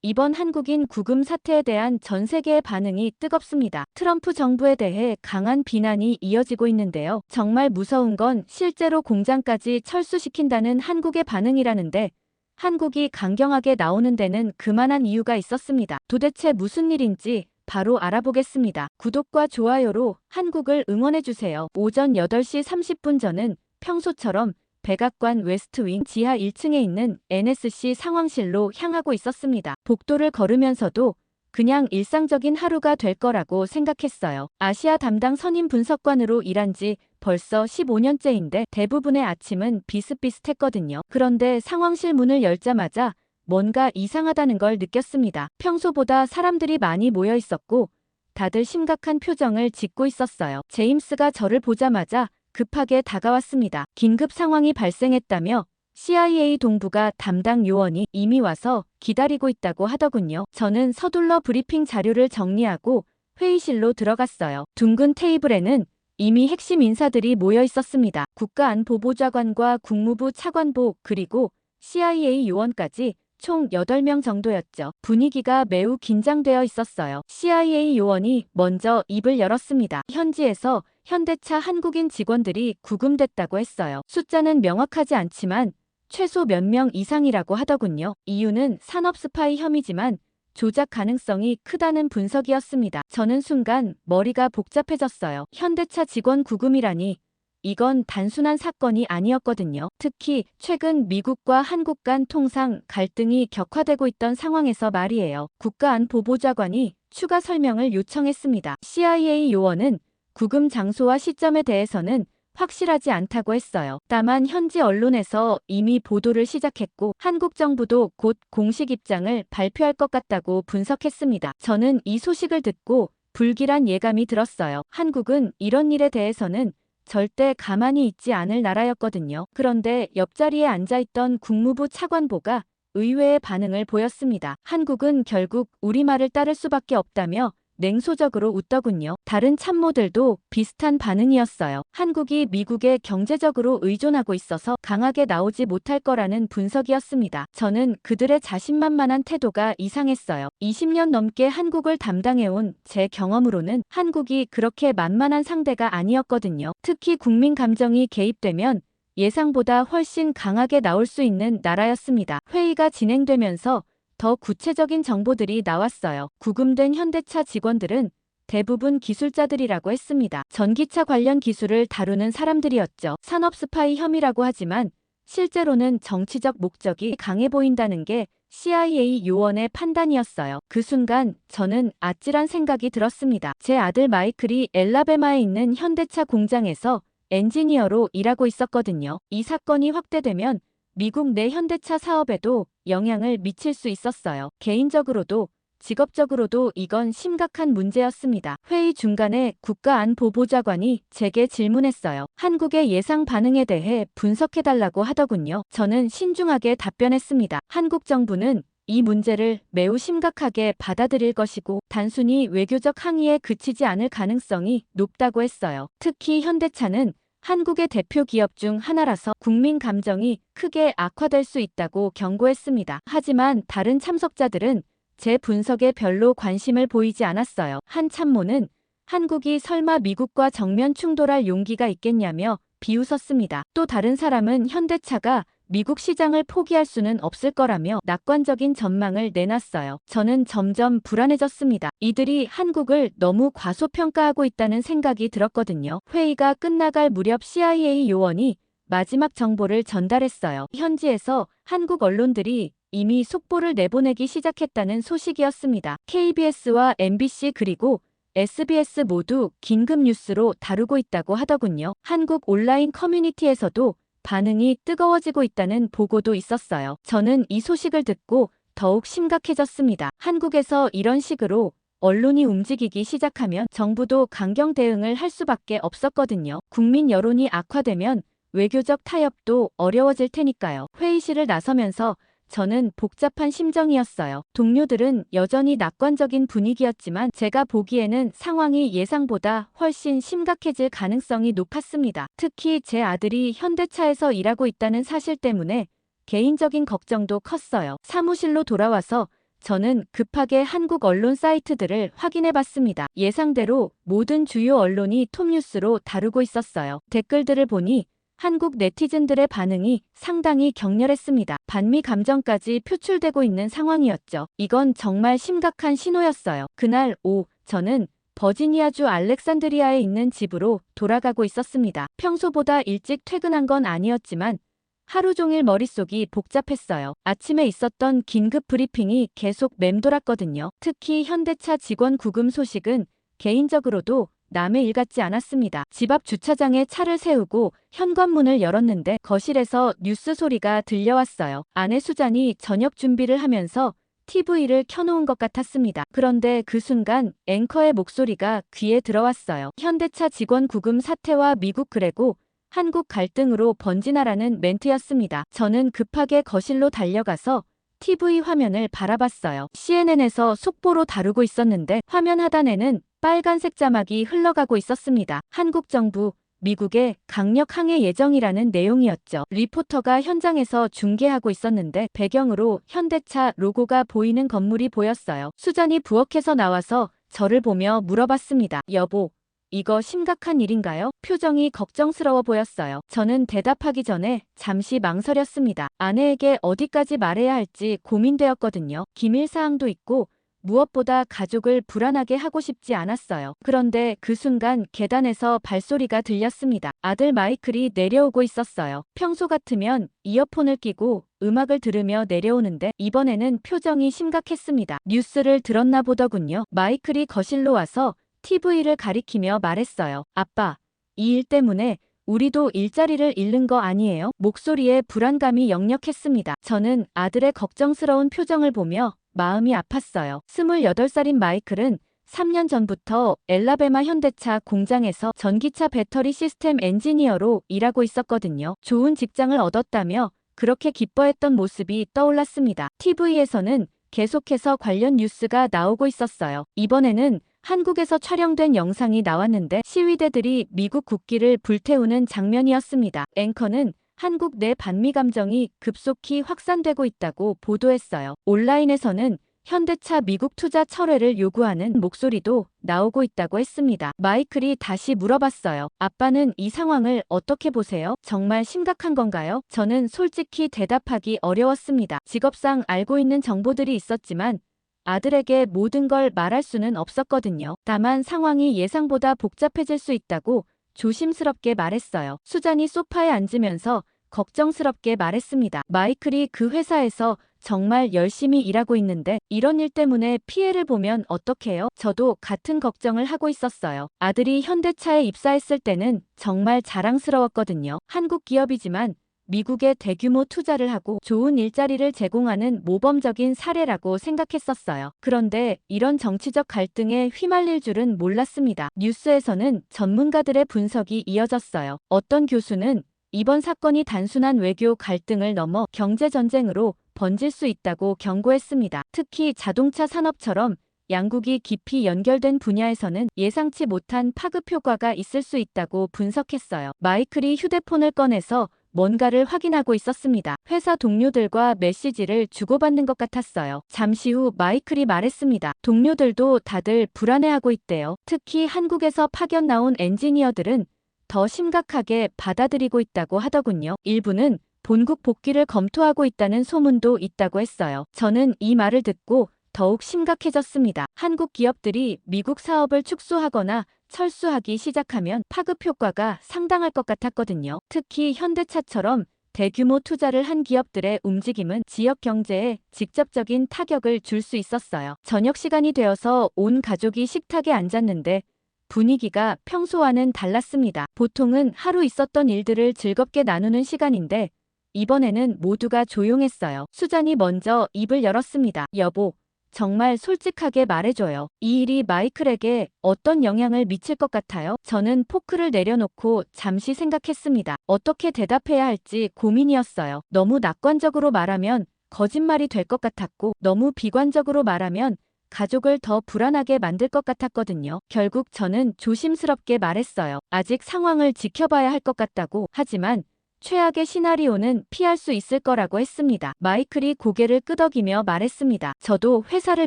이번 한국인 구금 사태에 대한 전 세계의 반응이 뜨겁습니다. 트럼프 정부에 대해 강한 비난이 이어지고 있는데요. 정말 무서운 건 실제로 공장까지 철수시킨다는 한국의 반응이라는데 한국이 강경하게 나오는 데는 그만한 이유가 있었습니다. 도대체 무슨 일인지 바로 알아보겠습니다. 구독과 좋아요로 한국을 응원해주세요. 오전 8시 30분 전은 평소처럼 백악관 웨스트윙 지하 1층에 있는 NSC 상황실로 향하고 있었습니다. 복도를 걸으면서도 그냥 일상적인 하루가 될 거라고 생각했어요. 아시아 담당 선임 분석관으로 일한 지 벌써 15년째인데 대부분의 아침은 비슷비슷했거든요. 그런데 상황실 문을 열자마자 뭔가 이상하다는 걸 느꼈습니다. 평소보다 사람들이 많이 모여 있었고 다들 심각한 표정을 짓고 있었어요. 제임스가 저를 보자마자 급하게 다가왔습니다. 긴급 상황이 발생했다며 CIA 동부가 담당 요원이 이미 와서 기다리고 있다고 하더군요. 저는 서둘러 브리핑 자료를 정리하고 회의실로 들어갔어요. 둥근 테이블에는 이미 핵심 인사들이 모여 있었습니다. 국가안보보좌관과 국무부 차관보 그리고 CIA 요원까지 총 8명 정도였죠. 분위기가 매우 긴장되어 있었어요. CIA 요원이 먼저 입을 열었습니다. 현지에서 현대차 한국인 직원들이 구금됐다고 했어요. 숫자는 명확하지 않지만 최소 몇 명 이상이라고 하더군요. 이유는 산업 스파이 혐의지만 조작 가능성이 크다는 분석이었습니다. 저는 순간 머리가 복잡해졌어요. 현대차 직원 구금이라니 이건 단순한 사건이 아니었거든요. 특히 최근 미국과 한국 간 통상 갈등이 격화되고 있던 상황에서 말이에요. 국가안보보좌관이 추가 설명을 요청했습니다. CIA 요원은 구금 장소와 시점에 대해서는 확실하지 않다고 했어요. 다만 현지 언론에서 이미 보도를 시작했고 한국 정부도 곧 공식 입장을 발표할 것 같다고 분석했습니다. 저는 이 소식을 듣고 불길한 예감이 들었어요. 한국은 이런 일에 대해서는 절대 가만히 있지 않을 나라였거든요. 그런데 옆자리에 앉아있던 국무부 차관보가 의외의 반응을 보였습니다. 한국은 결국 우리말을 따를 수밖에 없다며 냉소적으로 웃더군요. 다른 참모들도 비슷한 반응이었어요. 한국이 미국에 경제적으로 의존하고 있어서 강하게 나오지 못할 거라는 분석이었습니다. 저는 그들의 자신만만한 태도가 이상했어요. 20년 넘게 한국을 담당해온 제 경험으로는 한국이 그렇게 만만한 상대가 아니었거든요. 특히 국민 감정이 개입되면 예상보다 훨씬 강하게 나올 수 있는 나라였습니다. 회의가 진행되면서 더 구체적인 정보들이 나왔어요. 구금된 현대차 직원들은 대부분 기술자들이라고 했습니다. 전기차 관련 기술을 다루는 사람들이었죠. 산업 스파이 혐의라고 하지만 실제로는 정치적 목적이 강해 보인다는 게 CIA 요원의 판단이었어요. 그 순간 저는 아찔한 생각이 들었습니다. 제 아들 마이클이 엘라베마에 있는 현대차 공장에서 엔지니어로 일하고 있었거든요. 이 사건이 확대되면 미국 내 현대차 사업에도 영향을 미칠 수 있었어요. 개인적으로도 직업적으로도 이건 심각한 문제였습니다. 회의 중간에 국가안보보좌관이 제게 질문했어요. 한국의 예상 반응에 대해 분석해달라고 하더군요. 저는 신중하게 답변했습니다. 한국 정부는 이 문제를 매우 심각하게 받아들일 것이고 단순히 외교적 항의에 그치지 않을 가능성이 높다고 했어요. 특히 현대차는 한국의 대표 기업 중 하나라서 국민 감정이 크게 악화될 수 있다고 경고했습니다. 하지만 다른 참석자들은 제 분석에 별로 관심을 보이지 않았어요. 한 참모는 한국이 설마 미국과 정면 충돌할 용기가 있겠냐며 비웃었습니다. 또 다른 사람은 현대차가 미국 시장을 포기할 수는 없을 거라며 낙관적인 전망을 내놨어요. 저는 점점 불안해졌습니다. 이들이 한국을 너무 과소평가하고 있다는 생각이 들었거든요. 회의가 끝나갈 무렵 CIA 요원이 마지막 정보를 전달했어요. 현지에서 한국 언론들이 이미 속보를 내보내기 시작했다는 소식이었습니다. KBS와 MBC 그리고 SBS 모두 긴급 뉴스로 다루고 있다고 하더군요. 한국 온라인 커뮤니티에서도 반응이 뜨거워지고 있다는 보고도 있었어요. 저는 이 소식을 듣고 더욱 심각해졌습니다. 한국에서 이런 식으로 언론이 움직이기 시작하면 정부도 강경 대응을 할 수밖에 없었거든요. 국민 여론이 악화되면 외교적 타협도 어려워질 테니까요. 회의실을 나서면서 저는 복잡한 심정이었어요. 동료들은 여전히 낙관적인 분위기였지만 제가 보기에는 상황이 예상보다 훨씬 심각해질 가능성이 높았습니다. 특히 제 아들이 현대차에서 일하고 있다는 사실 때문에 개인적인 걱정도 컸어요. 사무실로 돌아와서 저는 급하게 한국 언론 사이트들을 확인해 봤습니다. 예상대로 모든 주요 언론이 톱뉴스로 다루고 있었어요. 댓글들을 보니 한국 네티즌들의 반응이 상당히 격렬했습니다. 반미 감정까지 표출되고 있는 상황이었죠. 이건 정말 심각한 신호였어요. 그날 오후 저는 버지니아주 알렉산드리아에 있는 집으로 돌아가고 있었습니다. 평소보다 일찍 퇴근한 건 아니었지만 하루 종일 머릿속이 복잡했어요. 아침에 있었던 긴급 브리핑이 계속 맴돌았거든요. 특히 현대차 직원 구금 소식은 개인적으로도 남의 일 같지 않았습니다. 집 앞 주차장에 차를 세우고 현관문을 열었는데 거실에서 뉴스 소리가 들려왔어요. 아내 수잔이 저녁 준비를 하면서 TV를 켜놓은 것 같았습니다. 그런데 그 순간 앵커의 목소리가 귀에 들어왔어요. 현대차 직원 구금 사태와 미국 그리고 한국 갈등으로 번지나라는 멘트였습니다. 저는 급하게 거실로 달려가서 TV 화면을 바라봤어요. CNN에서 속보로 다루고 있었는데 화면 하단에는 빨간색 자막이 흘러가고 있었습니다. 한국 정부, 미국의 강력 항해 예정이라는 내용이었죠. 리포터가 현장에서 중계하고 있었는데 배경으로 현대차 로고가 보이는 건물이 보였어요. 수잔이 부엌에서 나와서 저를 보며 물어봤습니다. 여보, 이거 심각한 일인가요? 표정이 걱정스러워 보였어요. 저는 대답하기 전에 잠시 망설였습니다. 아내에게 어디까지 말해야 할지 고민되었거든요. 기밀사항도 있고 무엇보다 가족을 불안하게 하고 싶지 않았어요. 그런데 그 순간 계단에서 발소리가 들렸습니다. 아들 마이클이 내려오고 있었어요. 평소 같으면 이어폰을 끼고 음악을 들으며 내려오는데 이번에는 표정이 심각했습니다. 뉴스를 들었나 보더군요. 마이클이 거실로 와서 TV를 가리키며 말했어요. 아빠, 이 일 때문에 우리도 일자리를 잃는 거 아니에요? 목소리에 불안감이 역력했습니다. 저는 아들의 걱정스러운 표정을 보며 마음이 아팠어요. 28살인 마이클은 3년 전부터 엘라베마 현대차 공장에서 전기차 배터리 시스템 엔지니어로 일하고 있었거든요. 좋은 직장을 얻었다며 그렇게 기뻐했던 모습이 떠올랐습니다. TV에서는 계속해서 관련 뉴스가 나오고 있었어요. 이번에는 한국에서 촬영된 영상이 나왔는데 시위대들이 미국 국기를 불태우는 장면이었습니다. 앵커는 한국 내 반미 감정이 급속히 확산되고 있다고 보도했어요. 온라인에서는 현대차 미국 투자 철회를 요구하는 목소리도 나오고 있다고 했습니다. 마이클이 다시 물어봤어요. 아빠는 이 상황을 어떻게 보세요? 정말 심각한 건가요? 저는 솔직히 대답하기 어려웠습니다. 직업상 알고 있는 정보들이 있었지만 아들에게 모든 걸 말할 수는 없었거든요. 다만 상황이 예상보다 복잡해질 수 있다고 조심스럽게 말했어요. 수잔이 소파에 앉으면서 걱정스럽게 말했습니다. 마이클이 그 회사에서 정말 열심히 일하고 있는데 이런 일 때문에 피해를 보면 어떡해요? 저도 같은 걱정을 하고 있었어요. 아들이 현대차에 입사했을 때는 정말 자랑스러웠거든요. 한국 기업이지만 미국에 대규모 투자를 하고 좋은 일자리를 제공하는 모범적인 사례라고 생각했었어요. 그런데 이런 정치적 갈등에 휘말릴 줄은 몰랐습니다. 뉴스에서는 전문가들의 분석이 이어졌어요. 어떤 교수는 이번 사건이 단순한 외교 갈등을 넘어 경제 전쟁으로 번질 수 있다고 경고했습니다. 특히 자동차 산업처럼 양국이 깊이 연결된 분야에서는 예상치 못한 파급 효과가 있을 수 있다고 분석했어요. 마이클이 휴대폰을 꺼내서 뭔가를 확인하고 있었습니다. 회사 동료들과 메시지를 주고받는 것 같았어요. 잠시 후 마이클이 말했습니다. 동료들도 다들 불안해하고 있대요. 특히 한국에서 파견 나온 엔지니어들은 더 심각하게 받아들이고 있다고 하더군요. 일부는 본국 복귀를 검토하고 있다는 소문도 있다고 했어요. 저는 이 말을 듣고 더욱 심각해졌습니다. 한국 기업들이 미국 사업을 축소하거나 철수하기 시작하면 파급 효과가 상당할 것 같았거든요. 특히 현대차처럼 대규모 투자를 한 기업들의 움직임은 지역 경제에 직접적인 타격을 줄 수 있었어요. 저녁 시간이 되어서 온 가족이 식탁에 앉았는데 분위기가 평소와는 달랐습니다. 보통은 하루 있었던 일들을 즐겁게 나누는 시간인데 이번에는 모두가 조용했어요. 수잔이 먼저 입을 열었습니다. 여보, 정말 솔직하게 말해줘요. 이 일이 마이클에게 어떤 영향을 미칠 것 같아요? 저는 포크를 내려놓고 잠시 생각했습니다. 어떻게 대답해야 할지 고민이었어요. 너무 낙관적으로 말하면 거짓말이 될 것 같았고 너무 비관적으로 말하면 가족을 더 불안하게 만들 것 같았거든요. 결국 저는 조심스럽게 말했어요. 아직 상황을 지켜봐야 할 것 같다고. 하지만 최악의 시나리오는 피할 수 있을 거라고 했습니다. 마이클이 고개를 끄덕이며 말했습니다. 저도 회사를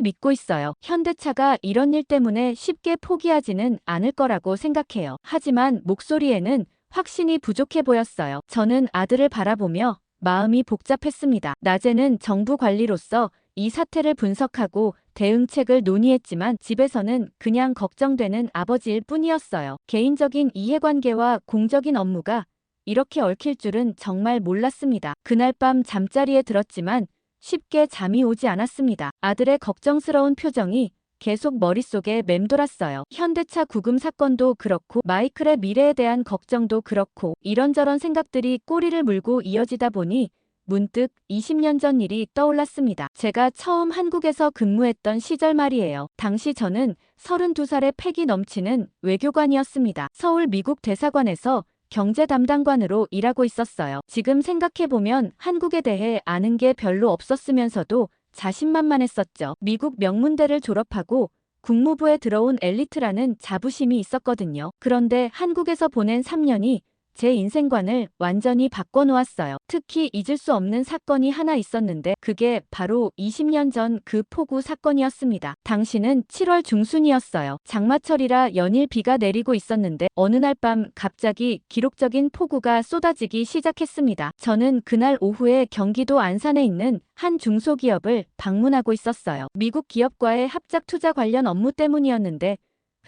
믿고 있어요. 현대차가 이런 일 때문에 쉽게 포기하지는 않을 거라고 생각해요. 하지만 목소리에는 확신이 부족해 보였어요. 저는 아들을 바라보며 마음이 복잡했습니다. 낮에는 정부 관리로서 이 사태를 분석하고 대응책을 논의했지만 집에서는 그냥 걱정되는 아버지일 뿐이었어요. 개인적인 이해관계와 공적인 업무가 이렇게 얽힐 줄은 정말 몰랐습니다. 그날 밤 잠자리에 들었지만 쉽게 잠이 오지 않았습니다. 아들의 걱정스러운 표정이 계속 머릿속에 맴돌았어요. 현대차 구금 사건도 그렇고 마이클의 미래에 대한 걱정도 그렇고 이런저런 생각들이 꼬리를 물고 이어지다 보니 문득 20년 전 일이 떠올랐습니다. 제가 처음 한국에서 근무했던 시절 말이에요. 당시 저는 32살의 패기 넘치는 외교관이었습니다. 서울 미국 대사관에서 경제 담당관으로 일하고 있었어요. 지금 생각해보면 한국에 대해 아는 게 별로 없었으면서도 자신만만했었죠. 미국 명문대를 졸업하고 국무부에 들어온 엘리트라는 자부심이 있었거든요. 그런데 한국에서 보낸 3년이 제 인생관을 완전히 바꿔놓았어요. 특히 잊을 수 없는 사건이 하나 있었는데 그게 바로 20년 전 그 폭우 사건이었습니다. 당시는 7월 중순이었어요. 장마철이라 연일 비가 내리고 있었는데 어느 날 밤 갑자기 기록적인 폭우가 쏟아지기 시작했습니다. 저는 그날 오후에 경기도 안산에 있는 한 중소기업을 방문하고 있었어요. 미국 기업과의 합작 투자 관련 업무 때문이었는데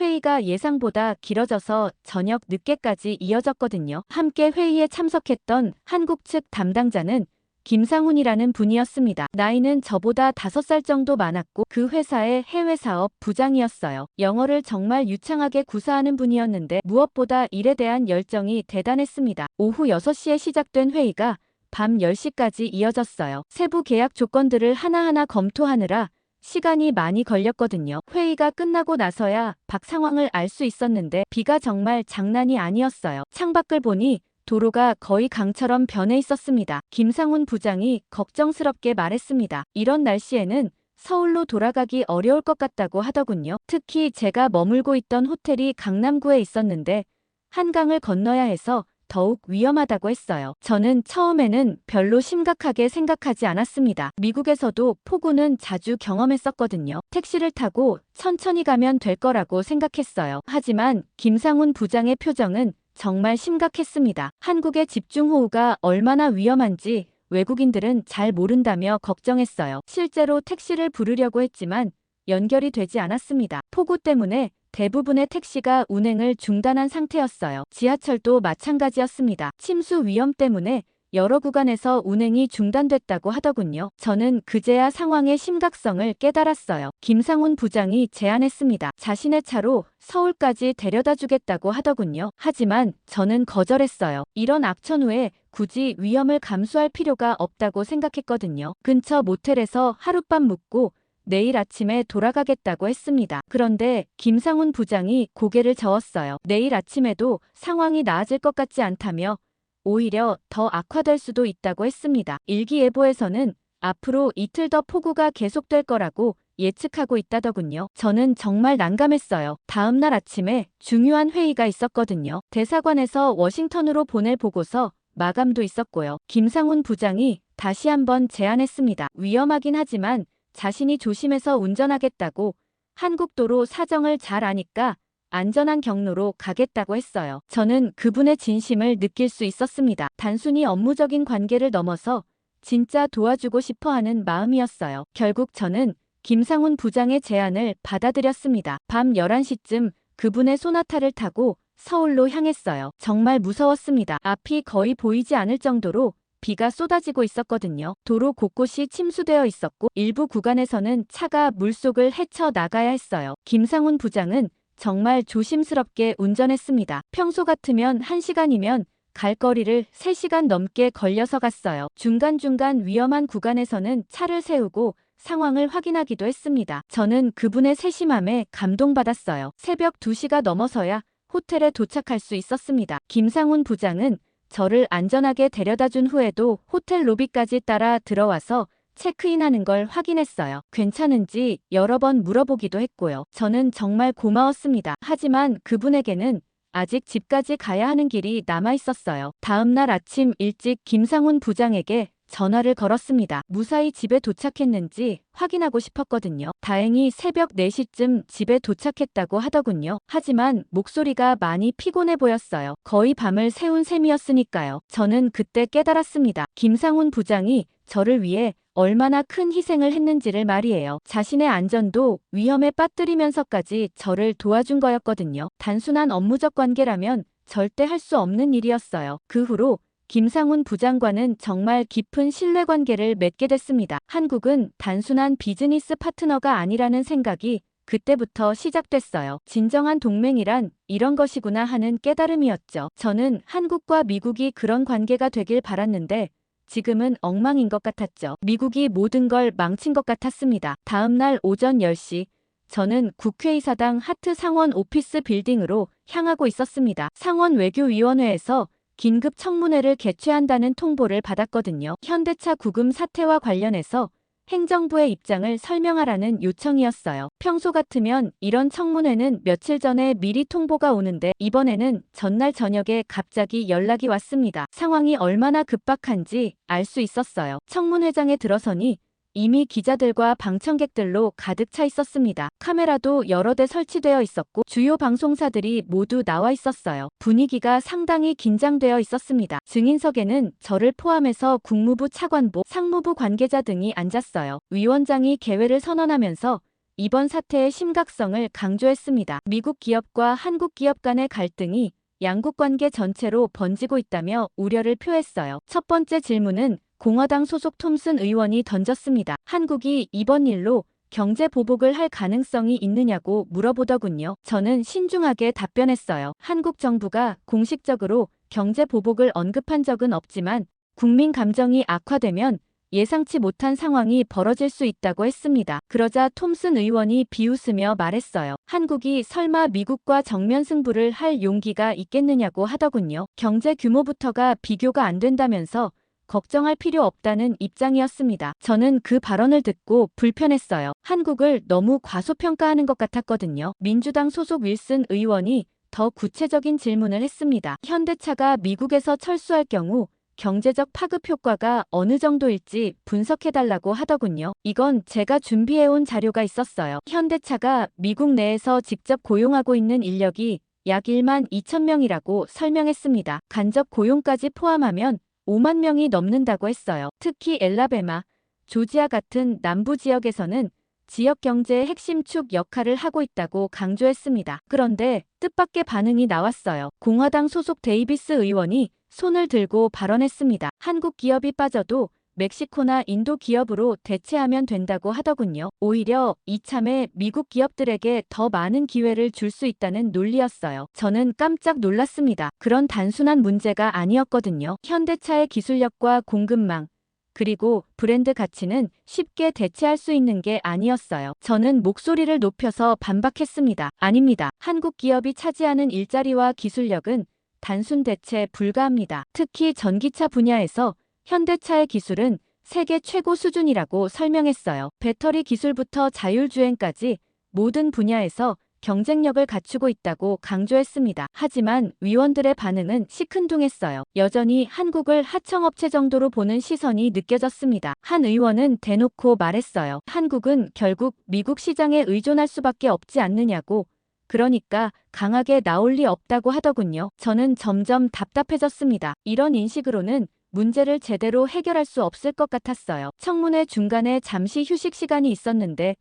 회의가 예상보다 길어져서 저녁 늦게까지 이어졌거든요. 함께 회의에 참석했던 한국 측 담당자는 김상훈이라는 분이었습니다. 나이는 저보다 5살 정도 많았고 그 회사의 해외 사업 부장이었어요. 영어를 정말 유창하게 구사하는 분이었는데 무엇보다 일에 대한 열정이 대단했습니다. 오후 6시에 시작된 회의가 밤 10시까지 이어졌어요. 세부 계약 조건들을 하나하나 검토하느라 시간이 많이 걸렸거든요. 회의가 끝나고 나서야 밖 상황을 알 수 있었는데 비가 정말 장난이 아니었어요. 창밖을 보니 도로가 거의 강처럼 변해 있었습니다. 김상훈 부장이 걱정스럽게 말했습니다. 이런 날씨에는 서울로 돌아가기 어려울 것 같다고 하더군요. 특히 제가 머물고 있던 호텔이 강남구에 있었는데 한강을 건너야 해서 더욱 위험하다고 했어요. 저는 처음에는 별로 심각하게 생각하지 않았습니다. 미국에서도 폭우는 자주 경험했었거든요. 택시를 타고 천천히 가면 될 거라고 생각했어요. 하지만 김상훈 부장의 표정은 정말 심각했습니다. 한국의 집중호우가 얼마나 위험한지 외국인들은 잘 모른다며 걱정했어요. 실제로 택시를 부르려고 했지만 연결이 되지 않았습니다. 폭우 때문에 대부분의 택시가 운행을 중단한 상태였어요. 지하철도 마찬가지였습니다. 침수 위험 때문에 여러 구간에서 운행이 중단됐다고 하더군요. 저는 그제야 상황의 심각성을 깨달았어요. 김상훈 부장이 제안했습니다. 자신의 차로 서울까지 데려다 주겠다고 하더군요. 하지만 저는 거절했어요. 이런 악천후에 굳이 위험을 감수할 필요가 없다고 생각했거든요. 근처 모텔에서 하룻밤 묵고 내일 아침에 돌아가겠다고 했습니다. 그런데 김상훈 부장이 고개를 저었어요. 내일 아침에도 상황이 나아질 것 같지 않다며 오히려 더 악화될 수도 있다고 했습니다. 일기예보에서는 앞으로 이틀 더 폭우가 계속될 거라고 예측하고 있다더군요. 저는 정말 난감했어요. 다음 날 아침에 중요한 회의가 있었거든요. 대사관에서 워싱턴으로 보낼 보고서 마감도 있었고요. 김상훈 부장이 다시 한번 제안했습니다. 위험하긴 하지만 자신이 조심해서 운전하겠다고 한국도로 사정을 잘 아니까 안전한 경로로 가겠다고 했어요. 저는 그분의 진심을 느낄 수 있었습니다. 단순히 업무적인 관계를 넘어서 진짜 도와주고 싶어 하는 마음이었어요. 결국 저는 김상훈 부장의 제안을 받아들였습니다. 밤 11시쯤 그분의 소나타를 타고 서울로 향했어요. 정말 무서웠습니다. 앞이 거의 보이지 않을 정도로 비가 쏟아지고 있었거든요. 도로 곳곳이 침수되어 있었고 일부 구간에서는 차가 물속을 헤쳐 나가야 했어요. 김상훈 부장은 정말 조심스럽게 운전했습니다. 평소 같으면 1시간이면 갈 거리를 3시간 넘게 걸려서 갔어요. 중간중간 위험한 구간에서는 차를 세우고 상황을 확인하기도 했습니다. 저는 그분의 세심함에 감동받았어요. 새벽 2시가 넘어서야 호텔에 도착할 수 있었습니다. 김상훈 부장은 저를 안전하게 데려다준 후에도 호텔 로비까지 따라 들어와서 체크인하는 걸 확인했어요. 괜찮은지 여러 번 물어보기도 했고요. 저는 정말 고마웠습니다. 하지만 그분에게는 아직 집까지 가야 하는 길이 남아 있었어요. 다음 날 아침 일찍 김상훈 부장에게 전화를 걸었습니다. 무사히 집에 도착했는지 확인하고 싶었거든요. 다행히 새벽 4시쯤 집에 도착했다고 하더군요. 하지만 목소리가 많이 피곤해 보였어요. 거의 밤을 새운 셈이었으니까요. 저는 그때 깨달았습니다. 김상훈 부장이 저를 위해 얼마나 큰 희생을 했는지를 말이에요. 자신의 안전도 위험에 빠뜨리면서까지 저를 도와준 거였거든요. 단순한 업무적 관계라면 절대 할 수 없는 일이었어요. 그 후로 김상훈 부장과는 정말 깊은 신뢰관계를 맺게 됐습니다. 한국은 단순한 비즈니스 파트너가 아니라는 생각이 그때부터 시작됐어요. 진정한 동맹이란 이런 것이구나 하는 깨달음이었죠. 저는 한국과 미국이 그런 관계가 되길 바랐는데 지금은 엉망인 것 같았죠. 미국이 모든 걸 망친 것 같았습니다. 다음 날 오전 10시 저는 국회의사당 하트 상원 오피스 빌딩으로 향하고 있었습니다. 상원 외교위원회에서 긴급 청문회를 개최한다는 통보를 받았거든요. 현대차 구금 사태와 관련해서 행정부의 입장을 설명하라는 요청이었어요. 평소 같으면 이런 청문회는 며칠 전에 미리 통보가 오는데 이번에는 전날 저녁에 갑자기 연락이 왔습니다. 상황이 얼마나 급박한지 알 수 있었어요. 청문회장에 들어서니 이미 기자들과 방청객들로 가득 차 있었습니다. 카메라도 여러 대 설치되어 있었고 주요 방송사들이 모두 나와 있었어요. 분위기가 상당히 긴장되어 있었습니다. 증인석에는 저를 포함해서 국무부 차관보, 상무부 관계자 등이 앉았어요. 위원장이 개회를 선언하면서 이번 사태의 심각성을 강조했습니다. 미국 기업과 한국 기업 간의 갈등이 양국 관계 전체로 번지고 있다며 우려를 표했어요. 첫 번째 질문은 공화당 소속 톰슨 의원이 던졌습니다. 한국이 이번 일로 경제 보복을 할 가능성이 있느냐고 물어보더군요. 저는 신중하게 답변했어요. 한국 정부가 공식적으로 경제 보복을 언급한 적은 없지만 국민 감정이 악화되면 예상치 못한 상황이 벌어질 수 있다고 했습니다. 그러자 톰슨 의원이 비웃으며 말했어요. 한국이 설마 미국과 정면 승부를 할 용기가 있겠느냐고 하더군요. 경제 규모부터가 비교가 안 된다면서 걱정할 필요 없다는 입장이었습니다. 저는 그 발언을 듣고 불편했어요. 한국을 너무 과소평가하는 것 같았거든요. 민주당 소속 윌슨 의원이 더 구체적인 질문을 했습니다. 현대차가 미국에서 철수할 경우 경제적 파급 효과가 어느 정도일지 분석해달라고 하더군요. 이건 제가 준비해온 자료가 있었어요. 현대차가 미국 내에서 직접 고용하고 있는 인력이 약 1만 2천 명이라고 설명했습니다. 간접 고용까지 포함하면 5만 명이 넘는다고 했어요. 특히 엘라베마, 조지아 같은 남부 지역에서는 지역 경제의 핵심 축 역할을 하고 있다고 강조했습니다. 그런데 뜻밖의 반응이 나왔어요. 공화당 소속 데이비스 의원이 손을 들고 발언했습니다. 한국 기업이 빠져도 멕시코나 인도 기업으로 대체하면 된다고 하더군요. 오히려 이참에 미국 기업들에게 더 많은 기회를 줄 수 있다는 논리였어요. 저는 깜짝 놀랐습니다. 그런 단순한 문제가 아니었거든요. 현대차의 기술력과 공급망, 그리고 브랜드 가치는 쉽게 대체할 수 있는 게 아니었어요. 저는 목소리를 높여서 반박했습니다. 아닙니다. 한국 기업이 차지하는 일자리와 기술력은 단순 대체 불가합니다. 특히 전기차 분야에서 현대차의 기술은 세계 최고 수준이라고 설명했어요. 배터리 기술부터 자율주행까지 모든 분야에서 경쟁력을 갖추고 있다고 강조했습니다. 하지만 위원들의 반응은 시큰둥했어요. 여전히 한국을 하청업체 정도로 보는 시선이 느껴졌습니다. 한 의원은 대놓고 말했어요. 한국은 결국 미국 시장에 의존할 수밖에 없지 않느냐고. 그러니까 강하게 나올 리 없다고 하더군요. 저는 점점 답답해졌습니다. 이런 인식으로는 문제를 제대로 해결할 수 없을 것 같았어요. 청문회 중간에 잠시 휴식 시간이 있었는데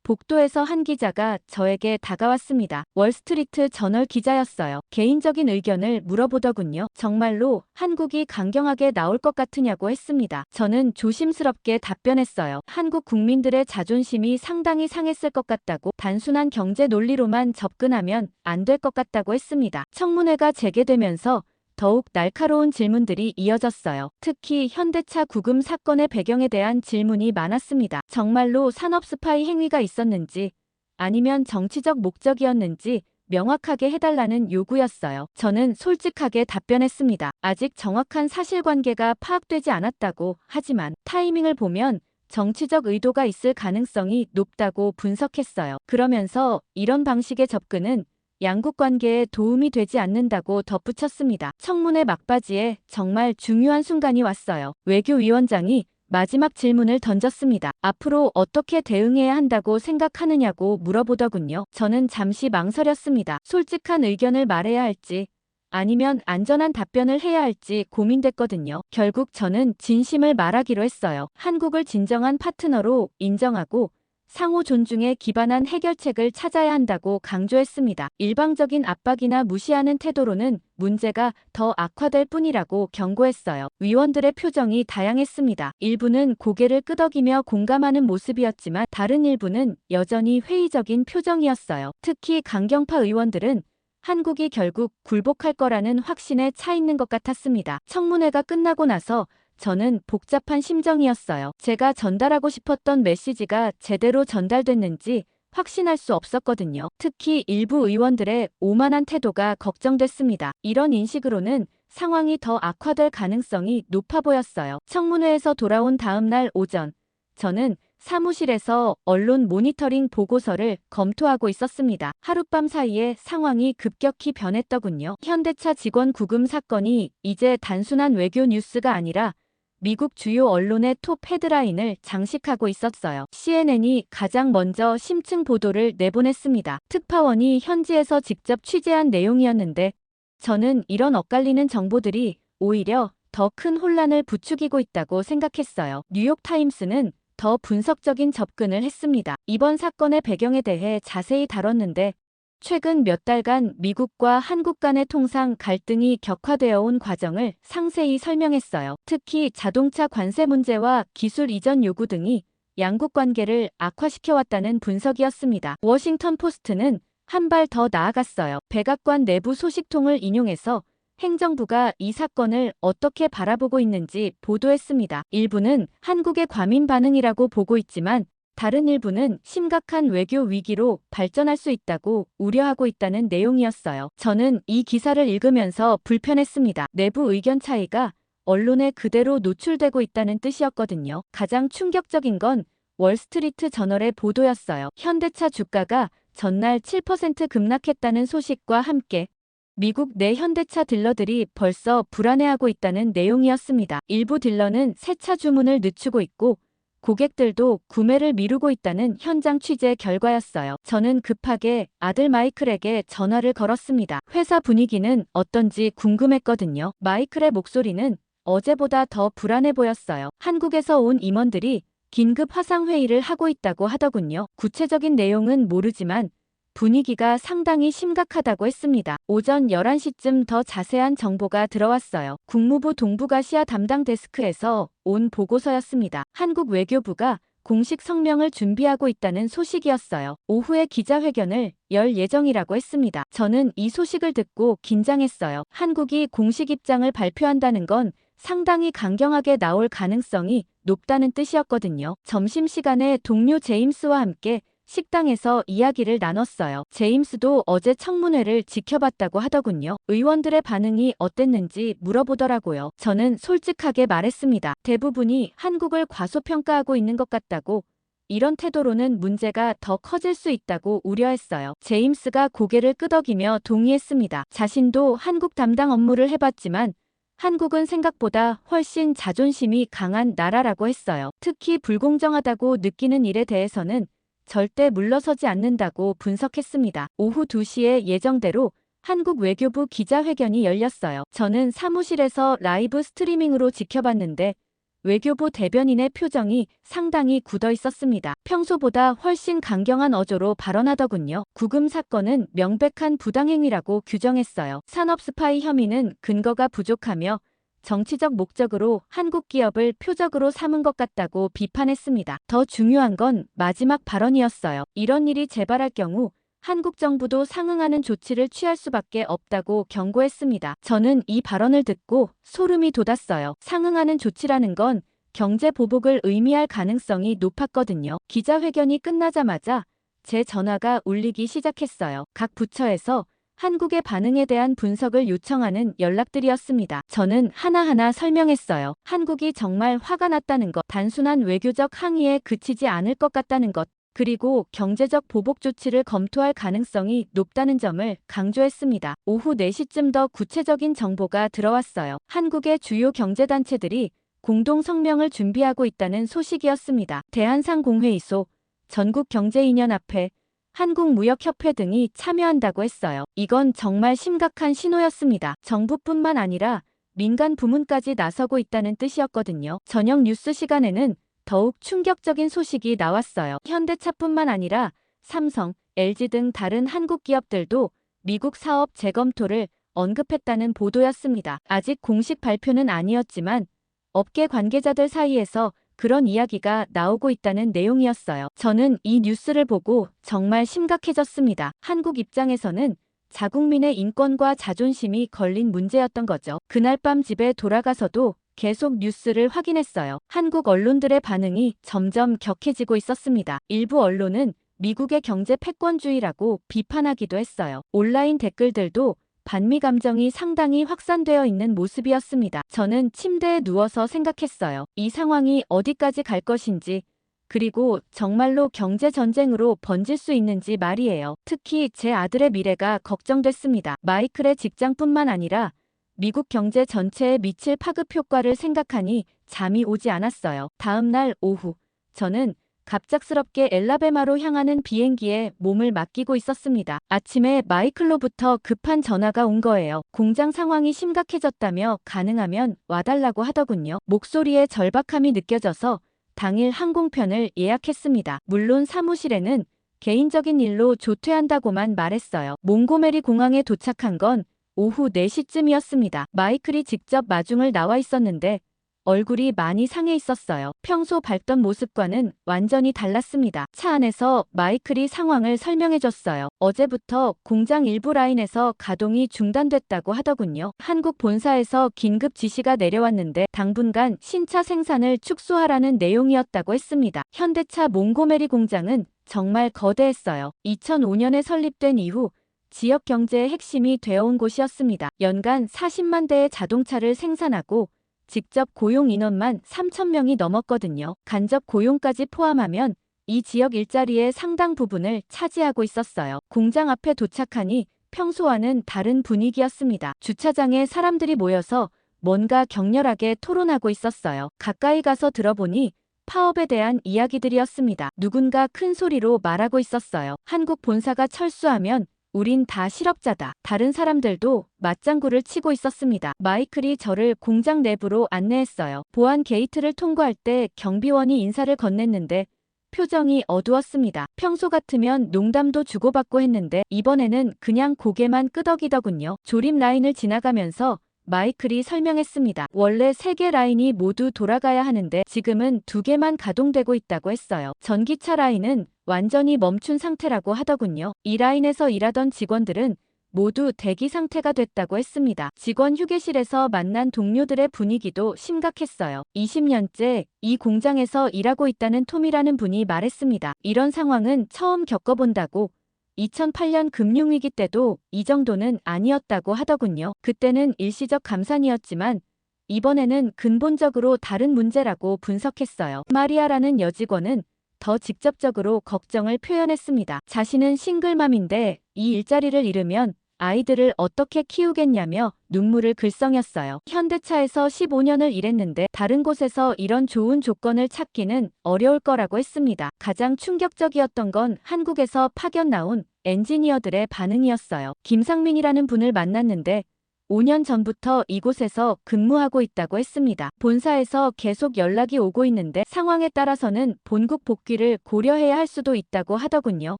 복도에서 한 기자가 저에게 다가왔습니다. 월스트리트 저널 기자였어요. 개인적인 의견을 물어보더군요. 정말로 한국이 강경하게 나올 것 같으냐고 했습니다. 저는 조심스럽게 답변했어요. 한국 국민들의 자존심이 상당히 상했을 것 같다고, 단순한 경제 논리로만 접근하면 안 될 것 같다고 했습니다. 청문회가 재개되면서 더욱 날카로운 질문들이 이어졌어요. 특히 현대차 구금 사건의 배경에 대한 질문이 많았습니다. 정말로 산업 스파이 행위가 있었는지 아니면 정치적 목적이었는지 명확하게 해달라는 요구였어요. 저는 솔직하게 답변했습니다. 아직 정확한 사실관계가 파악되지 않았다고, 하지만 타이밍을 보면 정치적 의도가 있을 가능성이 높다고 분석했어요. 그러면서 이런 방식의 접근은 양국 관계에 도움이 되지 않는다고 덧붙였습니다. 청문회 막바지에 정말 중요한 순간이 왔어요. 외교위원장이 마지막 질문을 던졌습니다. 앞으로 어떻게 대응해야 한다고 생각하느냐고 물어보더군요. 저는 잠시 망설였습니다. 솔직한 의견을 말해야 할지 아니면 안전한 답변을 해야 할지 고민됐거든요. 결국 저는 진심을 말하기로 했어요. 한국을 진정한 파트너로 인정하고 상호 존중에 기반한 해결책을 찾아야 한다고 강조했습니다. 일방적인 압박이나 무시하는 태도로는 문제가 더 악화될 뿐이라고 경고했어요. 위원들의 표정이 다양했습니다. 일부는 고개를 끄덕이며 공감하는 모습이었지만 다른 일부는 여전히 회의적인 표정이었어요. 특히 강경파 의원들은 한국이 결국 굴복할 거라는 확신에 차 있는 것 같았습니다. 청문회가 끝나고 나서 저는 복잡한 심정이었어요. 제가 전달하고 싶었던 메시지가 제대로 전달됐는지 확신할 수 없었거든요. 특히 일부 의원들의 오만한 태도가 걱정됐습니다. 이런 인식으로는 상황이 더 악화될 가능성이 높아 보였어요. 청문회에서 돌아온 다음 날 오전, 저는 사무실에서 언론 모니터링 보고서를 검토하고 있었습니다. 하룻밤 사이에 상황이 급격히 변했더군요. 현대차 직원 구금 사건이 이제 단순한 외교 뉴스가 아니라 미국 주요 언론의 톱 헤드라인을 장식하고 있었어요. CNN이 가장 먼저 심층 보도를 내보냈습니다. 특파원이 현지에서 직접 취재한 내용이었는데 저는 이런 엇갈리는 정보들이 오히려 더 큰 혼란을 부추기고 있다고 생각했어요. 뉴욕타임스는 더 분석적인 접근을 했습니다. 이번 사건의 배경에 대해 자세히 다뤘는데 최근 몇 달간 미국과 한국 간의 통상 갈등이 격화되어 온 과정을 상세히 설명했어요. 특히 자동차 관세 문제와 기술 이전 요구 등이 양국 관계를 악화시켜왔다는 분석이었습니다. 워싱턴 포스트는 한 발 더 나아갔어요. 백악관 내부 소식통을 인용해서 행정부가 이 사건을 어떻게 바라보고 있는지 보도했습니다. 일부는 한국의 과민 반응이라고 보고 있지만 다른 일부는 심각한 외교 위기로 발전할 수 있다고 우려하고 있다는 내용이었어요. 저는 이 기사를 읽으면서 불편했습니다. 내부 의견 차이가 언론에 그대로 노출되고 있다는 뜻이었거든요. 가장 충격적인 건 월스트리트 저널의 보도였어요. 현대차 주가가 전날 7% 급락했다는 소식과 함께 미국 내 현대차 딜러들이 벌써 불안해하고 있다는 내용이었습니다. 일부 딜러는 새 차 주문을 늦추고 있고 고객들도 구매를 미루고 있다는 현장 취재 결과였어요. 저는 급하게 아들 마이클에게 전화를 걸었습니다. 회사 분위기는 어떤지 궁금했거든요. 마이클의 목소리는 어제보다 더 불안해 보였어요. 한국에서 온 임원들이 긴급 화상회의를 하고 있다고 하더군요. 구체적인 내용은 모르지만 분위기가 상당히 심각하다고 했습니다. 오전 11시쯤 더 자세한 정보가 들어왔어요. 국무부 동북아시아 담당 데스크에서 온 보고서였습니다. 한국 외교부가 공식 성명을 준비하고 있다는 소식이었어요. 오후에 기자회견을 열 예정이라고 했습니다. 저는 이 소식을 듣고 긴장했어요. 한국이 공식 입장을 발표한다는 건 상당히 강경하게 나올 가능성이 높다는 뜻이었거든요. 점심시간에 동료 제임스와 함께 식당에서 이야기를 나눴어요. 제임스도 어제 청문회를 지켜봤다고 하더군요. 의원들의 반응이 어땠는지 물어보더라고요. 저는 솔직하게 말했습니다. 대부분이 한국을 과소평가하고 있는 것 같다고, 이런 태도로는 문제가 더 커질 수 있다고 우려했어요. 제임스가 고개를 끄덕이며 동의했습니다. 자신도 한국 담당 업무를 해봤지만 한국은 생각보다 훨씬 자존심이 강한 나라라고 했어요. 특히 불공정하다고 느끼는 일에 대해서는 절대 물러서지 않는다고 분석했습니다. 오후 2시에 예정대로 한국 외교부 기자회견이 열렸어요. 저는 사무실에서 라이브 스트리밍으로 지켜봤는데 외교부 대변인의 표정이 상당히 굳어 있었습니다. 평소보다 훨씬 강경한 어조로 발언하더군요. 구금 사건은 명백한 부당행위라고 규정했어요. 산업 스파이 혐의는 근거가 부족하며 정치적 목적으로 한국 기업을 표적으로 삼은 것 같다고 비판했습니다. 더 중요한 건 마지막 발언이었어요. 이런 일이 재발할 경우 한국 정부도 상응하는 조치를 취할 수밖에 없다고 경고했습니다. 저는 이 발언을 듣고 소름이 돋았어요. 상응하는 조치라는 건 경제 보복을 의미할 가능성이 높았거든요. 기자회견이 끝나자마자 제 전화가 울리기 시작했어요. 각 부처에서 한국의 반응에 대한 분석을 요청하는 연락들이었습니다. 저는 하나하나 설명했어요. 한국이 정말 화가 났다는 것, 단순한 외교적 항의에 그치지 않을 것 같다는 것, 그리고 경제적 보복 조치를 검토할 가능성이 높다는 점을 강조했습니다. 오후 4시쯤 더 구체적인 정보가 들어왔어요. 한국의 주요 경제단체들이 공동 성명을 준비하고 있다는 소식이었습니다. 대한상공회의소, 전국경제인연합회, 한국무역협회 등이 참여한다고 했어요. 이건 정말 심각한 신호였습니다. 정부뿐만 아니라 민간 부문까지 나서고 있다는 뜻이었거든요. 저녁 뉴스 시간에는 더욱 충격적인 소식이 나왔어요. 현대차뿐만 아니라 삼성, LG 등 다른 한국 기업들도 미국 사업 재검토를 언급했다는 보도였습니다. 아직 공식 발표는 아니었지만 업계 관계자들 사이에서 그런 이야기가 나오고 있다는 내용이었어요. 저는 이 뉴스를 보고 정말 심각해졌습니다. 한국 입장에서는 자국민의 인권과 자존심이 걸린 문제였던 거죠. 그날 밤 집에 돌아가서도 계속 뉴스를 확인했어요. 한국 언론들의 반응이 점점 격해지고 있었습니다. 일부 언론은 미국의 경제 패권주의라고 비판하기도 했어요. 온라인 댓글들도 반미 감정이 상당히 확산되어 있는 모습이었습니다. 저는 침대에 누워서 생각했어요. 이 상황이 어디까지 갈 것인지, 그리고 정말로 경제전쟁으로 번질 수 있는지 말이에요. 특히 제 아들의 미래가 걱정됐습니다. 마이클의 직장뿐만 아니라 미국 경제 전체에 미칠 파급 효과를 생각하니 잠이 오지 않았어요. 다음 날 오후, 저는 갑작스럽게 엘라베마로 향하는 비행기에 몸을 맡기고 있었습니다. 아침에 마이클로부터 급한 전화가 온 거예요. 공장 상황이 심각해졌다며 가능하면 와달라고 하더군요. 목소리에 절박함이 느껴져서 당일 항공편을 예약했습니다. 물론 사무실에는 개인적인 일로 조퇴한다고만 말했어요. 몽고메리 공항에 도착한 건 오후 4시쯤이었습니다. 마이클이 직접 마중을 나와 있었는데 얼굴이 많이 상해 있었어요. 평소 밝던 모습과는 완전히 달랐습니다. 차 안에서 마이클이 상황을 설명해줬어요. 어제부터 공장 일부 라인에서 가동이 중단됐다고 하더군요. 한국 본사에서 긴급 지시가 내려왔는데 당분간 신차 생산을 축소하라는 내용이었다고 했습니다. 현대차 몽고메리 공장은 정말 거대했어요. 2005년에 설립된 이후 지역 경제의 핵심이 되어온 곳이었습니다. 연간 40만 대의 자동차를 생산하고 직접 고용 인원만 3,000명이 넘었거든요. 간접 고용까지 포함하면 이 지역 일자리의 상당 부분을 차지하고 있었어요. 공장 앞에 도착하니 평소와는 다른 분위기였습니다. 주차장에 사람들이 모여서 뭔가 격렬하게 토론하고 있었어요. 가까이 가서 들어보니 파업에 대한 이야기들이었습니다. 누군가 큰 소리로 말하고 있었어요. 한국 본사가 철수하면 우린 다 실업자다. 다른 사람들도 맞장구를 치고 있었습니다. 마이클이 저를 공장 내부로 안내했어요. 보안 게이트를 통과할 때 경비원이 인사를 건넸는데 표정이 어두웠습니다. 평소 같으면 농담도 주고받고 했는데 이번에는 그냥 고개만 끄덕이더군요. 조립 라인을 지나가면서 마이클이 설명했습니다. 원래 3개 라인이 모두 돌아가야 하는데 지금은 2개만 가동되고 있다고 했어요. 전기차 라인은 완전히 멈춘 상태라고 하더군요. 이 라인에서 일하던 직원들은 모두 대기 상태가 됐다고 했습니다. 직원 휴게실에서 만난 동료들의 분위기도 심각했어요. 20년째 이 공장에서 일하고 있다는 톰이라는 분이 말했습니다. 이런 상황은 처음 겪어본다고. 2008년 금융위기 때도 이 정도는 아니었다고 하더군요. 그때는 일시적 감산이었지만 이번에는 근본적으로 다른 문제라고 분석했어요. 마리아라는 여직원은 더 직접적으로 걱정을 표현했습니다. 자신은 싱글맘인데 이 일자리를 잃으면 아이들을 어떻게 키우겠냐며 눈물을 글썽였어요. 현대차에서 15년을 일했는데 다른 곳에서 이런 좋은 조건을 찾기는 어려울 거라고 했습니다. 가장 충격적이었던 건 한국에서 파견 나온 엔지니어들의 반응이었어요. 김상민이라는 분을 만났는데 5년 전부터 이곳에서 근무하고 있다고 했습니다. 본사에서 계속 연락이 오고 있는데 상황에 따라서는 본국 복귀를 고려해야 할 수도 있다고 하더군요.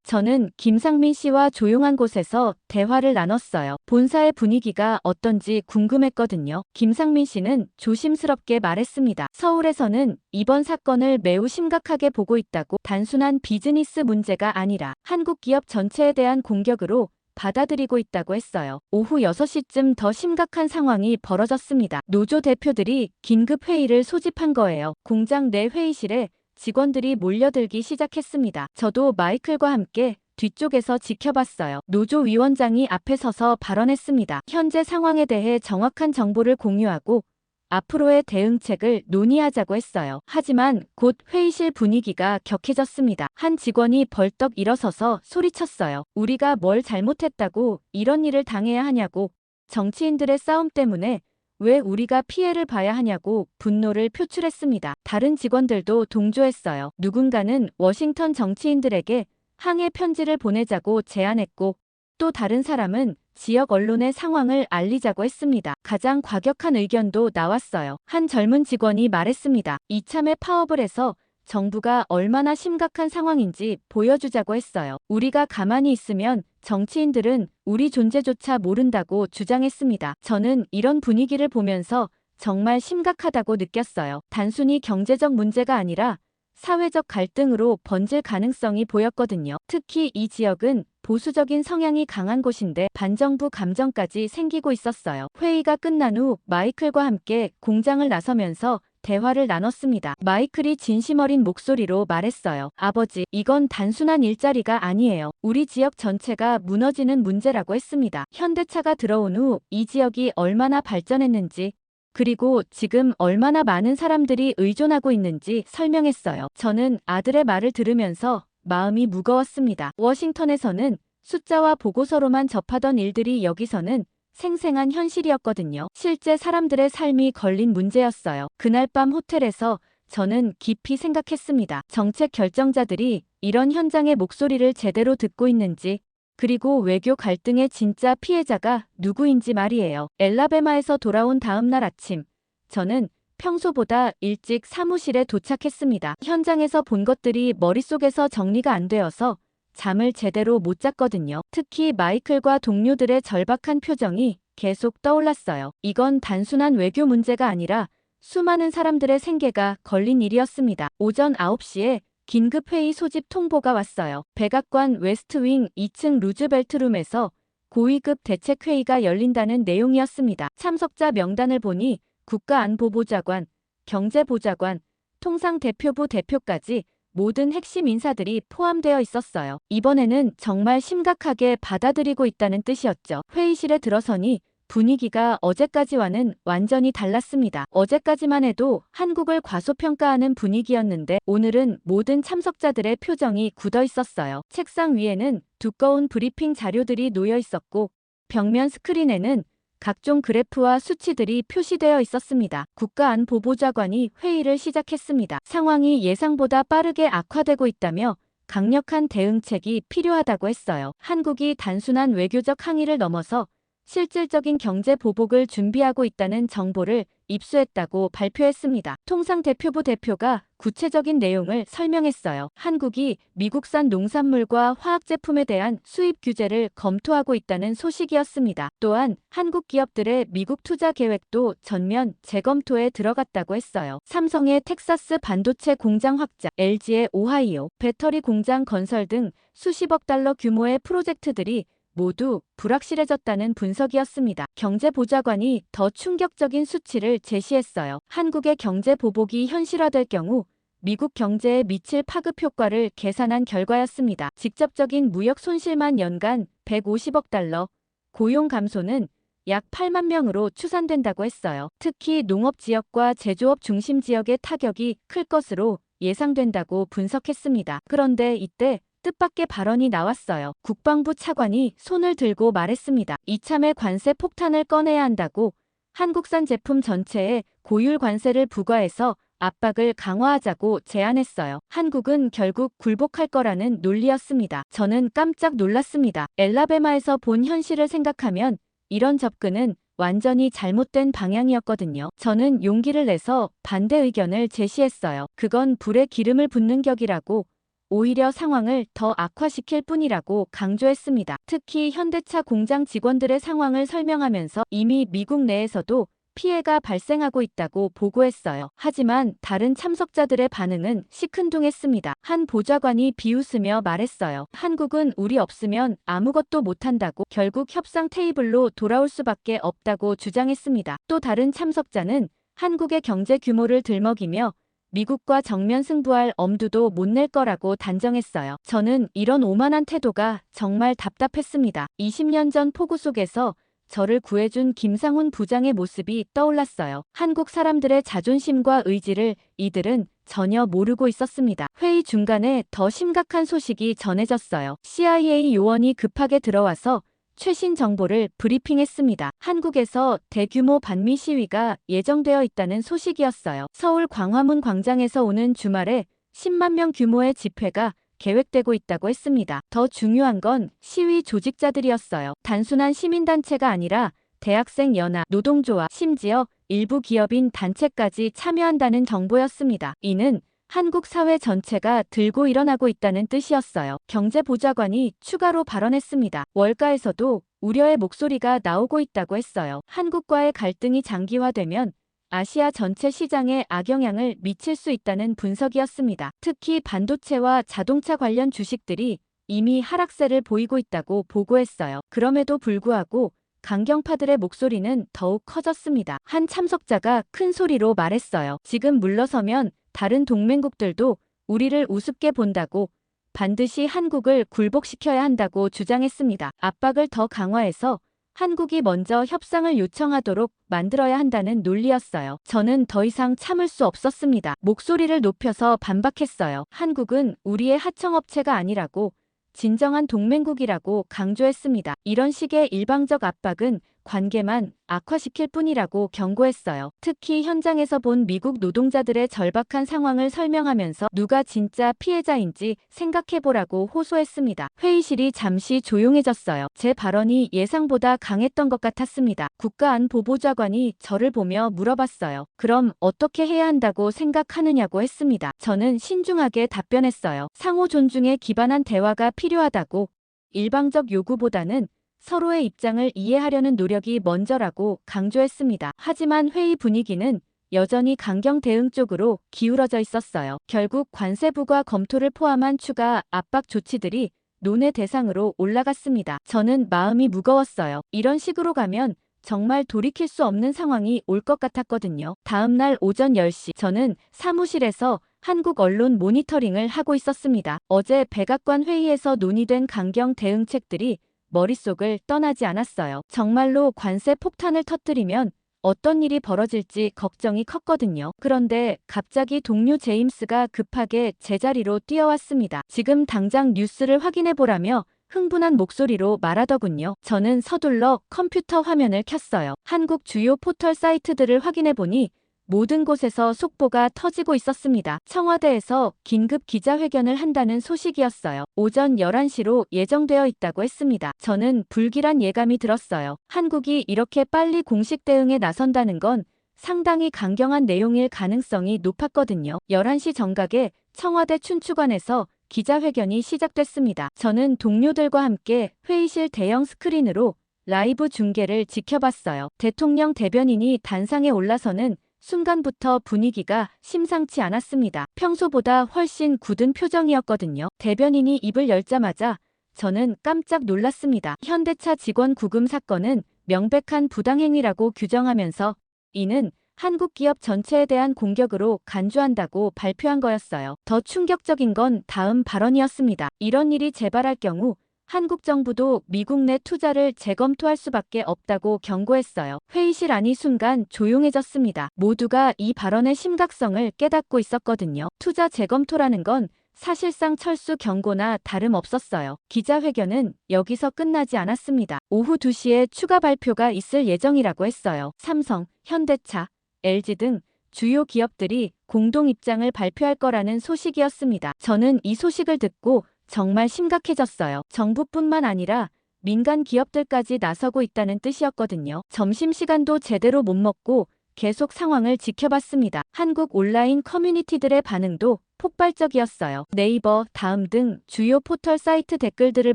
저는 김상민 씨와 조용한 곳에서 대화를 나눴어요. 본사의 분위기가 어떤지 궁금했거든요. 김상민 씨는 조심스럽게 말했습니다. 서울에서는 이번 사건을 매우 심각하게 보고 있다고, 단순한 비즈니스 문제가 아니라 한국 기업 전체에 대한 공격으로 받아들이고 있다고 했어요. 오후 6시쯤 더 심각한 상황이 벌어졌습니다. 노조 대표들이 긴급 회의를 소집한 거예요. 공장 내 회의실에 직원들이 몰려들기 시작했습니다. 저도 마이클과 함께 뒤쪽에서 지켜봤어요. 노조 위원장이 앞에 서서 발언했습니다. 현재 상황에 대해 정확한 정보를 공유하고 앞으로의 대응책을 논의하자고 했어요. 하지만 곧 회의실 분위기가 격해졌습니다. 한 직원이 벌떡 일어서서 소리쳤어요. 우리가 뭘 잘못했다고 이런 일을 당해야 하냐고. 정치인들의 싸움 때문에 왜 우리가 피해를 봐야 하냐고 분노를 표출했습니다. 다른 직원들도 동조했어요. 누군가는 워싱턴 정치인들에게 항해 편지를 보내자고 제안했고, 또 다른 사람은 지역 언론에 상황을 알리자고 했습니다. 가장 과격한 의견도 나왔어요. 한 젊은 직원이 말했습니다. 이참에 파업을 해서 정부가 얼마나 심각한 상황인지 보여주자고 했어요. 우리가 가만히 있으면 정치인들은 우리 존재조차 모른다고 주장했습니다. 저는 이런 분위기를 보면서 정말 심각하다고 느꼈어요. 단순히 경제적 문제가 아니라 사회적 갈등으로 번질 가능성이 보였거든요. 특히 이 지역은 보수적인 성향이 강한 곳인데 반정부 감정까지 생기고 있었어요. 회의가 끝난 후 마이클과 함께 공장을 나서면서 대화를 나눴습니다. 마이클이 진심 어린 목소리로 말했어요. 아버지, 이건 단순한 일자리가 아니에요. 우리 지역 전체가 무너지는 문제라고 했습니다. 현대차가 들어온 후 이 지역이 얼마나 발전했는지, 그리고 지금 얼마나 많은 사람들이 의존하고 있는지 설명했어요. 저는 아들의 말을 들으면서 마음이 무거웠습니다. 워싱턴에서는 숫자와 보고서로만 접하던 일들이 여기서는 생생한 현실이었거든요. 실제 사람들의 삶이 걸린 문제였어요. 그날 밤 호텔에서 저는 깊이 생각했습니다. 정책 결정자들이 이런 현장의 목소리를 제대로 듣고 있는지, 그리고 외교 갈등의 진짜 피해자가 누구인지 말이에요. 엘라베마에서 돌아온 다음 날 아침, 저는 평소보다 일찍 사무실에 도착했습니다. 현장에서 본 것들이 머릿속에서 정리가 안 되어서 잠을 제대로 못 잤거든요. 특히 마이클과 동료들의 절박한 표정이 계속 떠올랐어요. 이건 단순한 외교 문제가 아니라 수많은 사람들의 생계가 걸린 일이었습니다. 오전 9시에 긴급회의 소집 통보가 왔어요. 백악관 웨스트윙 2층 루즈벨트룸에서 고위급 대책회의가 열린다는 내용이었습니다. 참석자 명단을 보니 국가안보보좌관, 경제보좌관, 통상대표부 대표까지 모든 핵심 인사들이 포함되어 있었어요. 이번에는 정말 심각하게 받아들이고 있다는 뜻이었죠. 회의실에 들어서니 분위기가 어제까지와는 완전히 달랐습니다. 어제까지만 해도 한국을 과소평가하는 분위기였는데 오늘은 모든 참석자들의 표정이 굳어 있었어요. 책상 위에는 두꺼운 브리핑 자료들이 놓여 있었고 벽면 스크린에는 각종 그래프와 수치들이 표시되어 있었습니다. 국가안보보좌관이 회의를 시작했습니다. 상황이 예상보다 빠르게 악화되고 있다며 강력한 대응책이 필요하다고 했어요. 한국이 단순한 외교적 항의를 넘어서 실질적인 경제 보복을 준비하고 있다는 정보를 입수했다고 발표했습니다. 통상대표부 대표가 구체적인 내용을 설명했어요. 한국이 미국산 농산물과 화학제품에 대한 수입 규제를 검토하고 있다는 소식이었습니다. 또한 한국 기업들의 미국 투자 계획도 전면 재검토에 들어갔다고 했어요. 삼성의 텍사스 반도체 공장 확장, LG의 오하이오 배터리 공장 건설 등 수십억 달러 규모의 프로젝트들이 모두 불확실해졌다는 분석이었습니다. 경제보좌관이 더 충격적인 수치를 제시했어요. 한국의 경제 보복이 현실화될 경우 미국 경제에 미칠 파급 효과를 계산한 결과였습니다. 직접적인 무역 손실만 연간 150억 달러, 고용 감소는 약 8만 명으로 추산된다고 했어요. 특히 농업 지역과 제조업 중심 지역의 타격이 클 것으로 예상된다고 분석했습니다. 그런데 이때 뜻밖의 발언이 나왔어요. 국방부 차관이 손을 들고 말했습니다. 이참에 관세 폭탄을 꺼내야 한다고 한국산 제품 전체에 고율 관세를 부과해서 압박을 강화하자고 제안했어요. 한국은 결국 굴복할 거라는 논리였습니다. 저는 깜짝 놀랐습니다. 엘라베마에서 본 현실을 생각하면 이런 접근은 완전히 잘못된 방향이었거든요. 저는 용기를 내서 반대 의견을 제시했어요. 그건 불에 기름을 붓는 격이라고, 오히려 상황을 더 악화시킬 뿐이라고 강조했습니다. 특히 현대차 공장 직원들의 상황을 설명하면서 이미 미국 내에서도 피해가 발생하고 있다고 보고했어요. 하지만 다른 참석자들의 반응은 시큰둥했습니다. 한 보좌관이 비웃으며 말했어요. 한국은 우리 없으면 아무것도 못한다고, 결국 협상 테이블로 돌아올 수밖에 없다고 주장했습니다. 또 다른 참석자는 한국의 경제 규모를 들먹이며 미국과 정면 승부할 엄두도 못 낼 거라고 단정했어요. 저는 이런 오만한 태도가 정말 답답했습니다. 20년 전 폭우 속에서 저를 구해준 김상훈 부장의 모습이 떠올랐어요. 한국 사람들의 자존심과 의지를 이들은 전혀 모르고 있었습니다. 회의 중간에 더 심각한 소식이 전해졌어요. CIA 요원이 급하게 들어와서 최신 정보를 브리핑했습니다. 한국에서 대규모 반미 시위가 예정되어 있다는 소식이었어요. 서울 광화문 광장에서 오는 주말에 10만 명 규모의 집회가 계획되고 있다고 했습니다. 더 중요한 건 시위 조직자들이었어요. 단순한 시민단체가 아니라 대학생 연합, 노동조합, 심지어 일부 기업인 단체까지 참여한다는 정보였습니다. 이는 한국 사회 전체가 들고 일어나고 있다는 뜻이었어요. 경제보좌관이 추가로 발언했습니다. 월가에서도 우려의 목소리가 나오고 있다고 했어요. 한국과의 갈등이 장기화되면 아시아 전체 시장에 악영향을 미칠 수 있다는 분석이었습니다. 특히 반도체와 자동차 관련 주식들이 이미 하락세를 보이고 있다고 보고했어요. 그럼에도 불구하고 강경파들의 목소리는 더욱 커졌습니다. 한 참석자가 큰 소리로 말했어요. 지금 물러서면 다른 동맹국들도 우리를 우습게 본다고, 반드시 한국을 굴복시켜야 한다고 주장했습니다. 압박을 더 강화해서 한국이 먼저 협상을 요청하도록 만들어야 한다는 논리였어요. 저는 더 이상 참을 수 없었습니다. 목소리를 높여서 반박했어요. 한국은 우리의 하청업체가 아니라고, 진정한 동맹국이라고 강조했습니다. 이런 식의 일방적 압박은 관계만 악화시킬 뿐이라고 경고했어요. 특히 현장에서 본 미국 노동자들의 절박한 상황을 설명하면서 누가 진짜 피해자인지 생각해보라고 호소했습니다. 회의실이 잠시 조용해졌어요. 제 발언이 예상보다 강했던 것 같았습니다. 국가안보보좌관이 저를 보며 물어봤어요. 그럼 어떻게 해야 한다고 생각하느냐고 했습니다. 저는 신중하게 답변했어요. 상호 존중에 기반한 대화가 필요하다고, 일방적 요구보다는 서로의 입장을 이해하려는 노력이 먼저라고 강조했습니다. 하지만 회의 분위기는 여전히 강경 대응 쪽으로 기울어져 있었어요. 결국 관세부가 검토를 포함한 추가 압박 조치들이 논의 대상으로 올라갔습니다. 저는 마음이 무거웠어요. 이런 식으로 가면 정말 돌이킬 수 없는 상황이 올 것 같았거든요. 다음 날 오전 10시 저는 사무실에서 한국 언론 모니터링을 하고 있었습니다. 어제 백악관 회의에서 논의된 강경 대응책들이 머릿속을 떠나지 않았어요. 정말로 관세 폭탄을 터뜨리면 어떤 일이 벌어질지 걱정이 컸거든요. 그런데 갑자기 동료 제임스가 급하게 제자리로 뛰어왔습니다. 지금 당장 뉴스를 확인해보라며 흥분한 목소리로 말하더군요. 저는 서둘러 컴퓨터 화면을 켰어요. 한국 주요 포털 사이트들을 확인해보니 모든 곳에서 속보가 터지고 있었습니다. 청와대에서 긴급 기자회견을 한다는 소식이었어요. 오전 11시로 예정되어 있다고 했습니다. 저는 불길한 예감이 들었어요. 한국이 이렇게 빨리 공식 대응에 나선다는 건 상당히 강경한 내용일 가능성이 높았거든요. 11시 정각에 청와대 춘추관에서 기자회견이 시작됐습니다. 저는 동료들과 함께 회의실 대형 스크린으로 라이브 중계를 지켜봤어요. 대통령 대변인이 단상에 올라서는 순간부터 분위기가 심상치 않았습니다. 평소보다 훨씬 굳은 표정이었거든요. 대변인이 입을 열자마자 저는 깜짝 놀랐습니다. 현대차 직원 구금 사건은 명백한 부당행위라고 규정하면서 이는 한국 기업 전체에 대한 공격으로 간주한다고 발표한 거였어요. 더 충격적인 건 다음 발언이었습니다. 이런 일이 재발할 경우 한국 정부도 미국 내 투자를 재검토할 수밖에 없다고 경고했어요. 회의실 안이 순간 조용해졌습니다. 모두가 이 발언의 심각성을 깨닫고 있었거든요. 투자 재검토라는 건 사실상 철수 경고나 다름없었어요. 기자회견은 여기서 끝나지 않았습니다. 오후 2시에 추가 발표가 있을 예정이라고 했어요. 삼성, 현대차, LG 등 주요 기업들이 공동 입장을 발표할 거라는 소식이었습니다. 저는 이 소식을 듣고 정말 심각해졌어요. 정부뿐만 아니라 민간 기업들까지 나서고 있다는 뜻이었거든요. 점심시간도 제대로 못 먹고 계속 상황을 지켜봤습니다. 한국 온라인 커뮤니티들의 반응도 폭발적이었어요. 네이버, 다음 등 주요 포털 사이트 댓글들을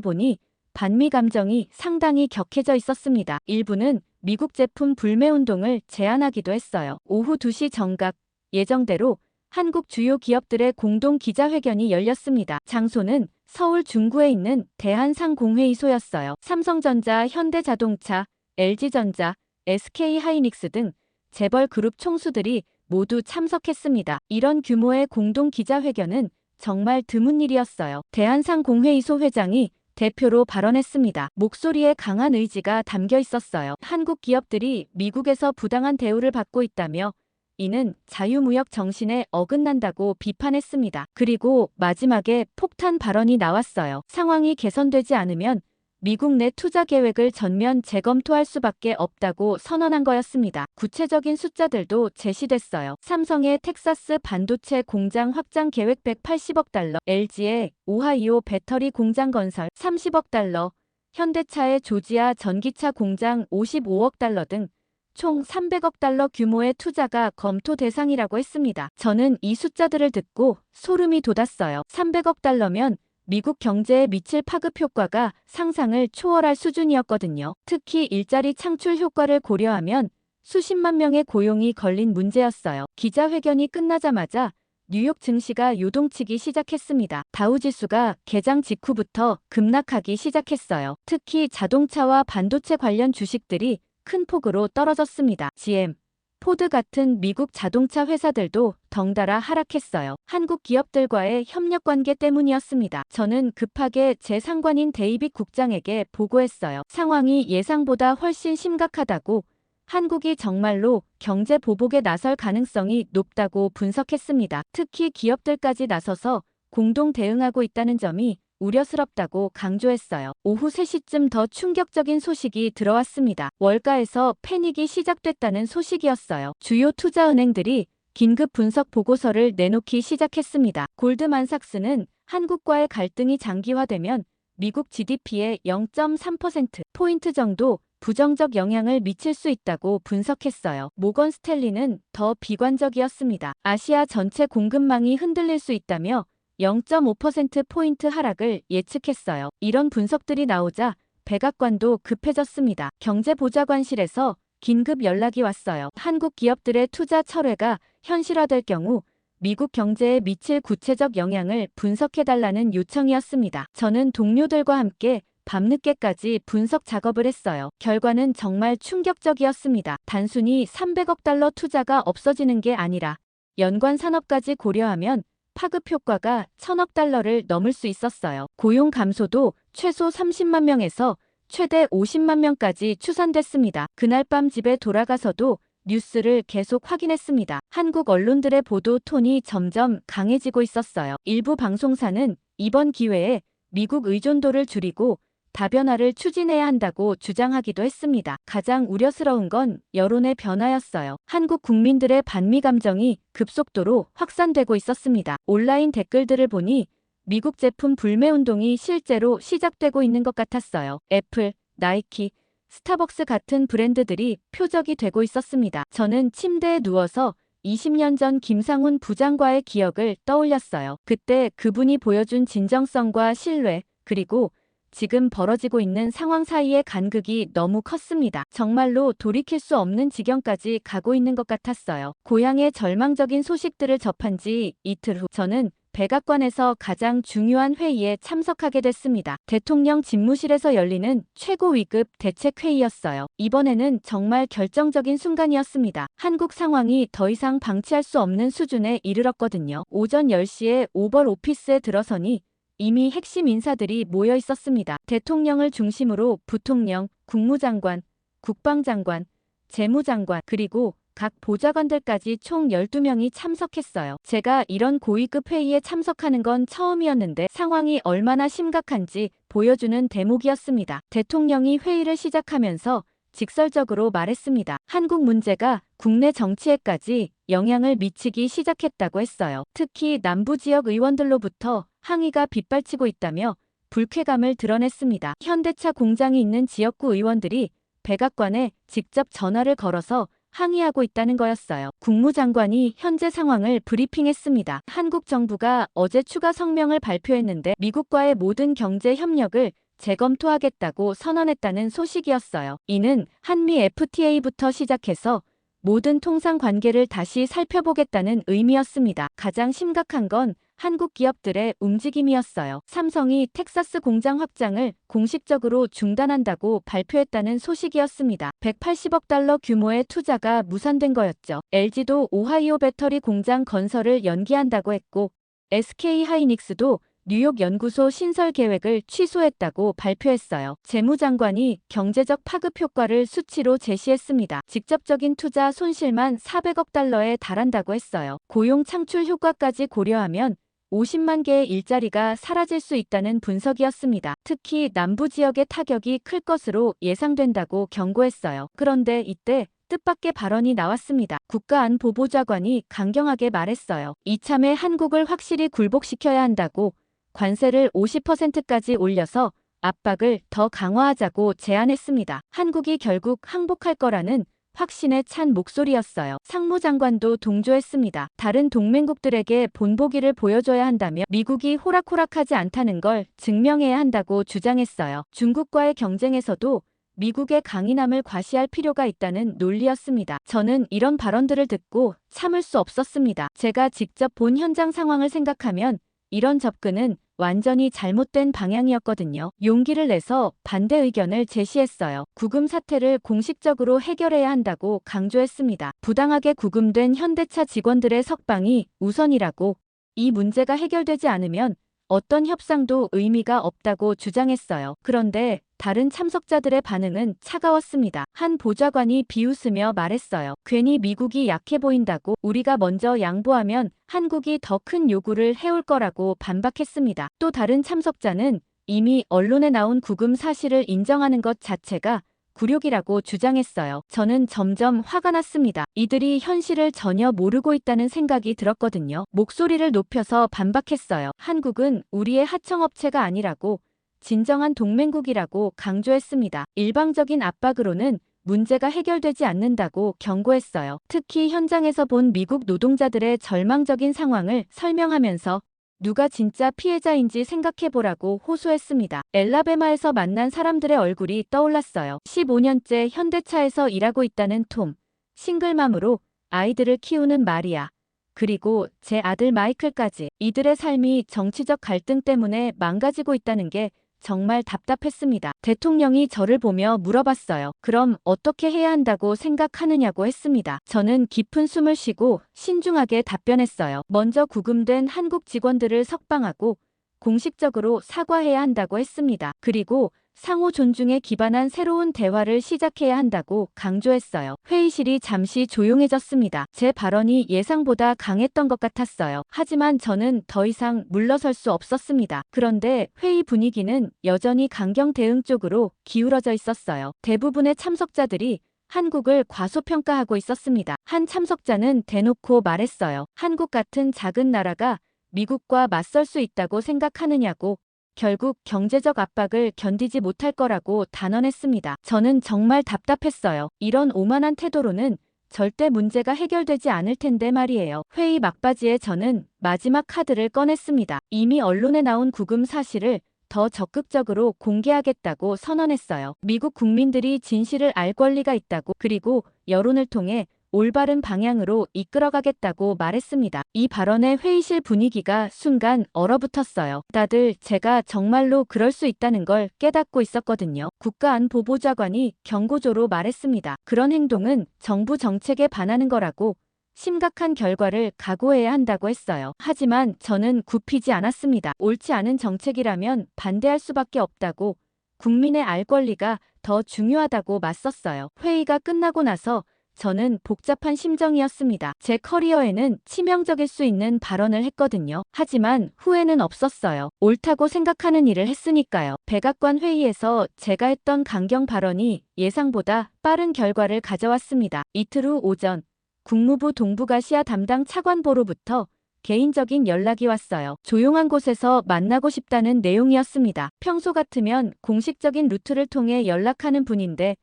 보니 반미 감정이 상당히 격해져 있었습니다. 일부는 미국 제품 불매 운동을 제안하기도 했어요. 오후 2시 정각 예정대로 한국 주요 기업들의 공동 기자회견이 열렸습니다. 장소는 서울 중구에 있는 대한상공회의소였어요. 삼성전자, 현대자동차, LG전자, SK하이닉스 등 재벌 그룹 총수들이 모두 참석했습니다. 이런 규모의 공동 기자회견은 정말 드문 일이었어요. 대한상공회의소 회장이 대표로 발언했습니다. 목소리에 강한 의지가 담겨 있었어요. 한국 기업들이 미국에서 부당한 대우를 받고 있다며 이는 자유무역 정신에 어긋난다고 비판했습니다. 그리고 마지막에 폭탄 발언이 나왔어요. 상황이 개선되지 않으면 미국 내 투자 계획을 전면 재검토할 수밖에 없다고 선언한 거였습니다. 구체적인 숫자들도 제시됐어요. 삼성의 텍사스 반도체 공장 확장 계획 180억 달러, LG의 오하이오 배터리 공장 건설 30억 달러, 현대차의 조지아 전기차 공장 55억 달러 등 총 300억 달러 규모의 투자가 검토 대상이라고 했습니다. 저는 이 숫자들을 듣고 소름이 돋았어요. 300억 달러면 미국 경제에 미칠 파급 효과가 상상을 초월할 수준이었거든요. 특히 일자리 창출 효과를 고려하면 수십만 명의 고용이 걸린 문제였어요. 기자회견이 끝나자마자 뉴욕 증시가 요동치기 시작했습니다. 다우지수가 개장 직후부터 급락하기 시작했어요. 특히 자동차와 반도체 관련 주식들이 큰 폭으로 떨어졌습니다. GM, 포드 같은 미국 자동차 회사들도 덩달아 하락했어요. 한국 기업들과의 협력 관계 때문이었습니다. 저는 급하게 제 상관인 데이빗 국장에게 보고했어요. 상황이 예상보다 훨씬 심각하다고, 한국이 정말로 경제 보복에 나설 가능성이 높다고 분석했습니다. 특히 기업들까지 나서서 공동 대응하고 있다는 점이 우려스럽다고 강조했어요. 오후 3시쯤 더 충격적인 소식이 들어왔습니다. 월가에서 패닉이 시작됐다는 소식이었어요. 주요 투자은행들이 긴급 분석 보고서를 내놓기 시작했습니다. 골드만삭스는 한국과의 갈등이 장기화되면 미국 GDP의 0.3%포인트 정도 부정적 영향을 미칠 수 있다고 분석했어요. 모건 스탠리는 더 비관적이었습니다. 아시아 전체 공급망이 흔들릴 수 있다며 0.5%포인트 하락을 예측했어요. 이런 분석들이 나오자 백악관도 급해졌습니다. 경제보좌관실에서 긴급 연락이 왔어요. 한국 기업들의 투자 철회가 현실화될 경우 미국 경제에 미칠 구체적 영향을 분석해달라는 요청이었습니다. 저는 동료들과 함께 밤늦게까지 분석 작업을 했어요. 결과는 정말 충격적이었습니다. 단순히 300억 달러 투자가 없어지는 게 아니라 연관 산업까지 고려하면 파급 효과가 1000억 달러를 넘을 수 있었어요. 고용 감소도 최소 30만 명에서 최대 50만 명까지 추산됐습니다. 그날 밤 집에 돌아가서도 뉴스를 계속 확인했습니다. 한국 언론들의 보도 톤이 점점 강해지고 있었어요. 일부 방송사는 이번 기회에 미국 의존도를 줄이고 다변화를 추진해야 한다고 주장하기도 했습니다. 가장 우려스러운 건 여론의 변화였어요. 한국 국민들의 반미 감정이 급속도로 확산되고 있었습니다. 온라인 댓글들을 보니 미국 제품 불매 운동이 실제로 시작되고 있는 것 같았어요. 애플, 나이키, 스타벅스 같은 브랜드들이 표적이 되고 있었습니다. 저는 침대에 누워서 20년 전 김상훈 부장과의 기억을 떠올렸어요. 그때 그분이 보여준 진정성과 신뢰, 그리고 지금 벌어지고 있는 상황 사이의 간극이 너무 컸습니다. 정말로 돌이킬 수 없는 지경까지 가고 있는 것 같았어요. 고향의 절망적인 소식들을 접한 지 이틀 후 저는 백악관에서 가장 중요한 회의에 참석하게 됐습니다. 대통령 집무실에서 열리는 최고위급 대책회의였어요. 이번에는 정말 결정적인 순간이었습니다. 한국 상황이 더 이상 방치할 수 없는 수준에 이르렀거든요. 오전 10시에 오벌 오피스에 들어서니 이미 핵심 인사들이 모여 있었습니다. 대통령을 중심으로 부통령, 국무장관, 국방장관, 재무장관, 그리고 각 보좌관들까지 총 12명이 참석했어요. 제가 이런 고위급 회의에 참석하는 건 처음이었는데 상황이 얼마나 심각한지 보여주는 대목이었습니다. 대통령이 회의를 시작하면서 직설적으로 말했습니다. 한국 문제가 국내 정치에까지 영향을 미치기 시작했다고 했어요. 특히 남부 지역 의원들로부터 항의가 빗발치고 있다며 불쾌감을 드러냈습니다. 현대차 공장이 있는 지역구 의원들이 백악관에 직접 전화를 걸어서 항의하고 있다는 거였어요. 국무장관이 현재 상황을 브리핑했습니다. 한국 정부가 어제 추가 성명을 발표했는데 미국과의 모든 경제 협력을 재검토하겠다고 선언했다는 소식이었어요. 이는 한미 FTA부터 시작해서 모든 통상 관계를 다시 살펴보겠다는 의미였습니다. 가장 심각한 건 한국 기업들의 움직임이었어요. 삼성이 텍사스 공장 확장을 공식적으로 중단한다고 발표했다는 소식이었습니다. 180억 달러 규모의 투자가 무산된 거였죠. LG도 오하이오 배터리 공장 건설을 연기한다고 했고 SK 하이닉스도 뉴욕 연구소 신설 계획을 취소했다고 발표했어요. 재무장관이 경제적 파급 효과를 수치로 제시했습니다. 직접적인 투자 손실만 400억 달러에 달한다고 했어요. 고용 창출 효과까지 고려하면 50만 개의 일자리가 사라질 수 있다는 분석이었습니다. 특히 남부 지역의 타격이 클 것으로 예상된다고 경고했어요. 그런데 이때 뜻밖의 발언이 나왔습니다. 국가안보보좌관이 강경하게 말했어요. 이참에 한국을 확실히 굴복시켜야 한다고 관세를 50%까지 올려서 압박을 더 강화하자고 제안했습니다. 한국이 결국 항복할 거라는 확신에 찬 목소리였어요. 상무장관도 동조했습니다. 다른 동맹국들에게 본보기를 보여줘야 한다며 미국이 호락호락하지 않다는 걸 증명해야 한다고 주장했어요. 중국과의 경쟁에서도 미국의 강인함을 과시할 필요가 있다는 논리였습니다. 저는 이런 발언들을 듣고 참을 수 없었습니다. 제가 직접 본 현장 상황을 생각하면 이런 접근은 완전히 잘못된 방향이었거든요. 용기를 내서 반대 의견을 제시했어요. 구금 사태를 공식적으로 해결해야 한다고 강조했습니다. 부당하게 구금된 현대차 직원들의 석방이 우선이라고, 이 문제가 해결되지 않으면 어떤 협상도 의미가 없다고 주장했어요. 그런데 다른 참석자들의 반응은 차가웠습니다. 한 보좌관이 비웃으며 말했어요. 괜히 미국이 약해 보인다고, 우리가 먼저 양보하면 한국이 더 큰 요구를 해올 거라고 반박했습니다. 또 다른 참석자는 이미 언론에 나온 구금 사실을 인정하는 것 자체가 굴욕이라고 주장했어요. 저는 점점 화가 났습니다. 이들이 현실을 전혀 모르고 있다는 생각이 들었거든요. 목소리를 높여서 반박했어요. 한국은 우리의 하청업체가 아니라고, 진정한 동맹국이라고 강조했습니다. 일방적인 압박으로는 문제가 해결되지 않는다고 경고했어요. 특히 현장에서 본 미국 노동자들의 절망적인 상황을 설명하면서 누가 진짜 피해자인지 생각해보라고 호소했습니다. 엘라베마에서 만난 사람들의 얼굴이 떠올랐어요. 15년째 현대차에서 일하고 있다는 톰, 싱글맘으로 아이들을 키우는 마리아, 그리고 제 아들 마이클까지. 이들의 삶이 정치적 갈등 때문에 망가지고 있다는 게 정말 답답했습니다. 대통령이 저를 보며 물어봤어요. 그럼 어떻게 해야 한다고 생각하느냐고 했습니다. 저는 깊은 숨을 쉬고 신중하게 답변했어요. 먼저 구금된 한국 직원들을 석방하고 공식적으로 사과해야 한다고 했습니다. 그리고 상호 존중에 기반한 새로운 대화를 시작해야 한다고 강조했어요. 회의실이 잠시 조용해졌습니다. 제 발언이 예상보다 강했던 것 같았어요. 하지만 저는 더 이상 물러설 수 없었습니다. 그런데 회의 분위기는 여전히 강경 대응 쪽으로 기울어져 있었어요. 대부분의 참석자들이 한국을 과소평가하고 있었습니다. 한 참석자는 대놓고 말했어요. 한국 같은 작은 나라가 미국과 맞설 수 있다고 생각하느냐고. 결국 경제적 압박을 견디지 못할 거라고 단언했습니다. 저는 정말 답답했어요. 이런 오만한 태도로는 절대 문제가 해결되지 않을 텐데 말이에요. 회의 막바지에 저는 마지막 카드를 꺼냈습니다. 이미 언론에 나온 구금 사실을 더 적극적으로 공개하겠다고 선언했어요. 미국 국민들이 진실을 알 권리가 있다고, 그리고 여론을 통해 올바른 방향으로 이끌어가겠다고 말했습니다. 이 발언에 회의실 분위기가 순간 얼어붙었어요. 다들 제가 정말로 그럴 수 있다는 걸 깨닫고 있었거든요. 국가안보보좌관이 경고조로 말했습니다. 그런 행동은 정부 정책에 반하는 거라고, 심각한 결과를 각오해야 한다고 했어요. 하지만 저는 굽히지 않았습니다. 옳지 않은 정책이라면 반대할 수밖에 없다고, 국민의 알 권리가 더 중요하다고 맞섰어요. 회의가 끝나고 나서 저는 복잡한 심정이었습니다. 제 커리어에는 치명적일 수 있는 발언을 했거든요. 하지만 후회는 없었어요. 옳다고 생각하는 일을 했으니까요. 백악관 회의에서 제가 했던 강경 발언이 예상보다 빠른 결과를 가져왔습니다. 이틀 후 오전, 국무부 동북아시아 담당 차관보로부터 개인적인 연락이 왔어요. 조용한 곳에서 만나고 싶다는 내용이었습니다. 평소 같으면 공식적인 루트를 통해 연락하는 분인데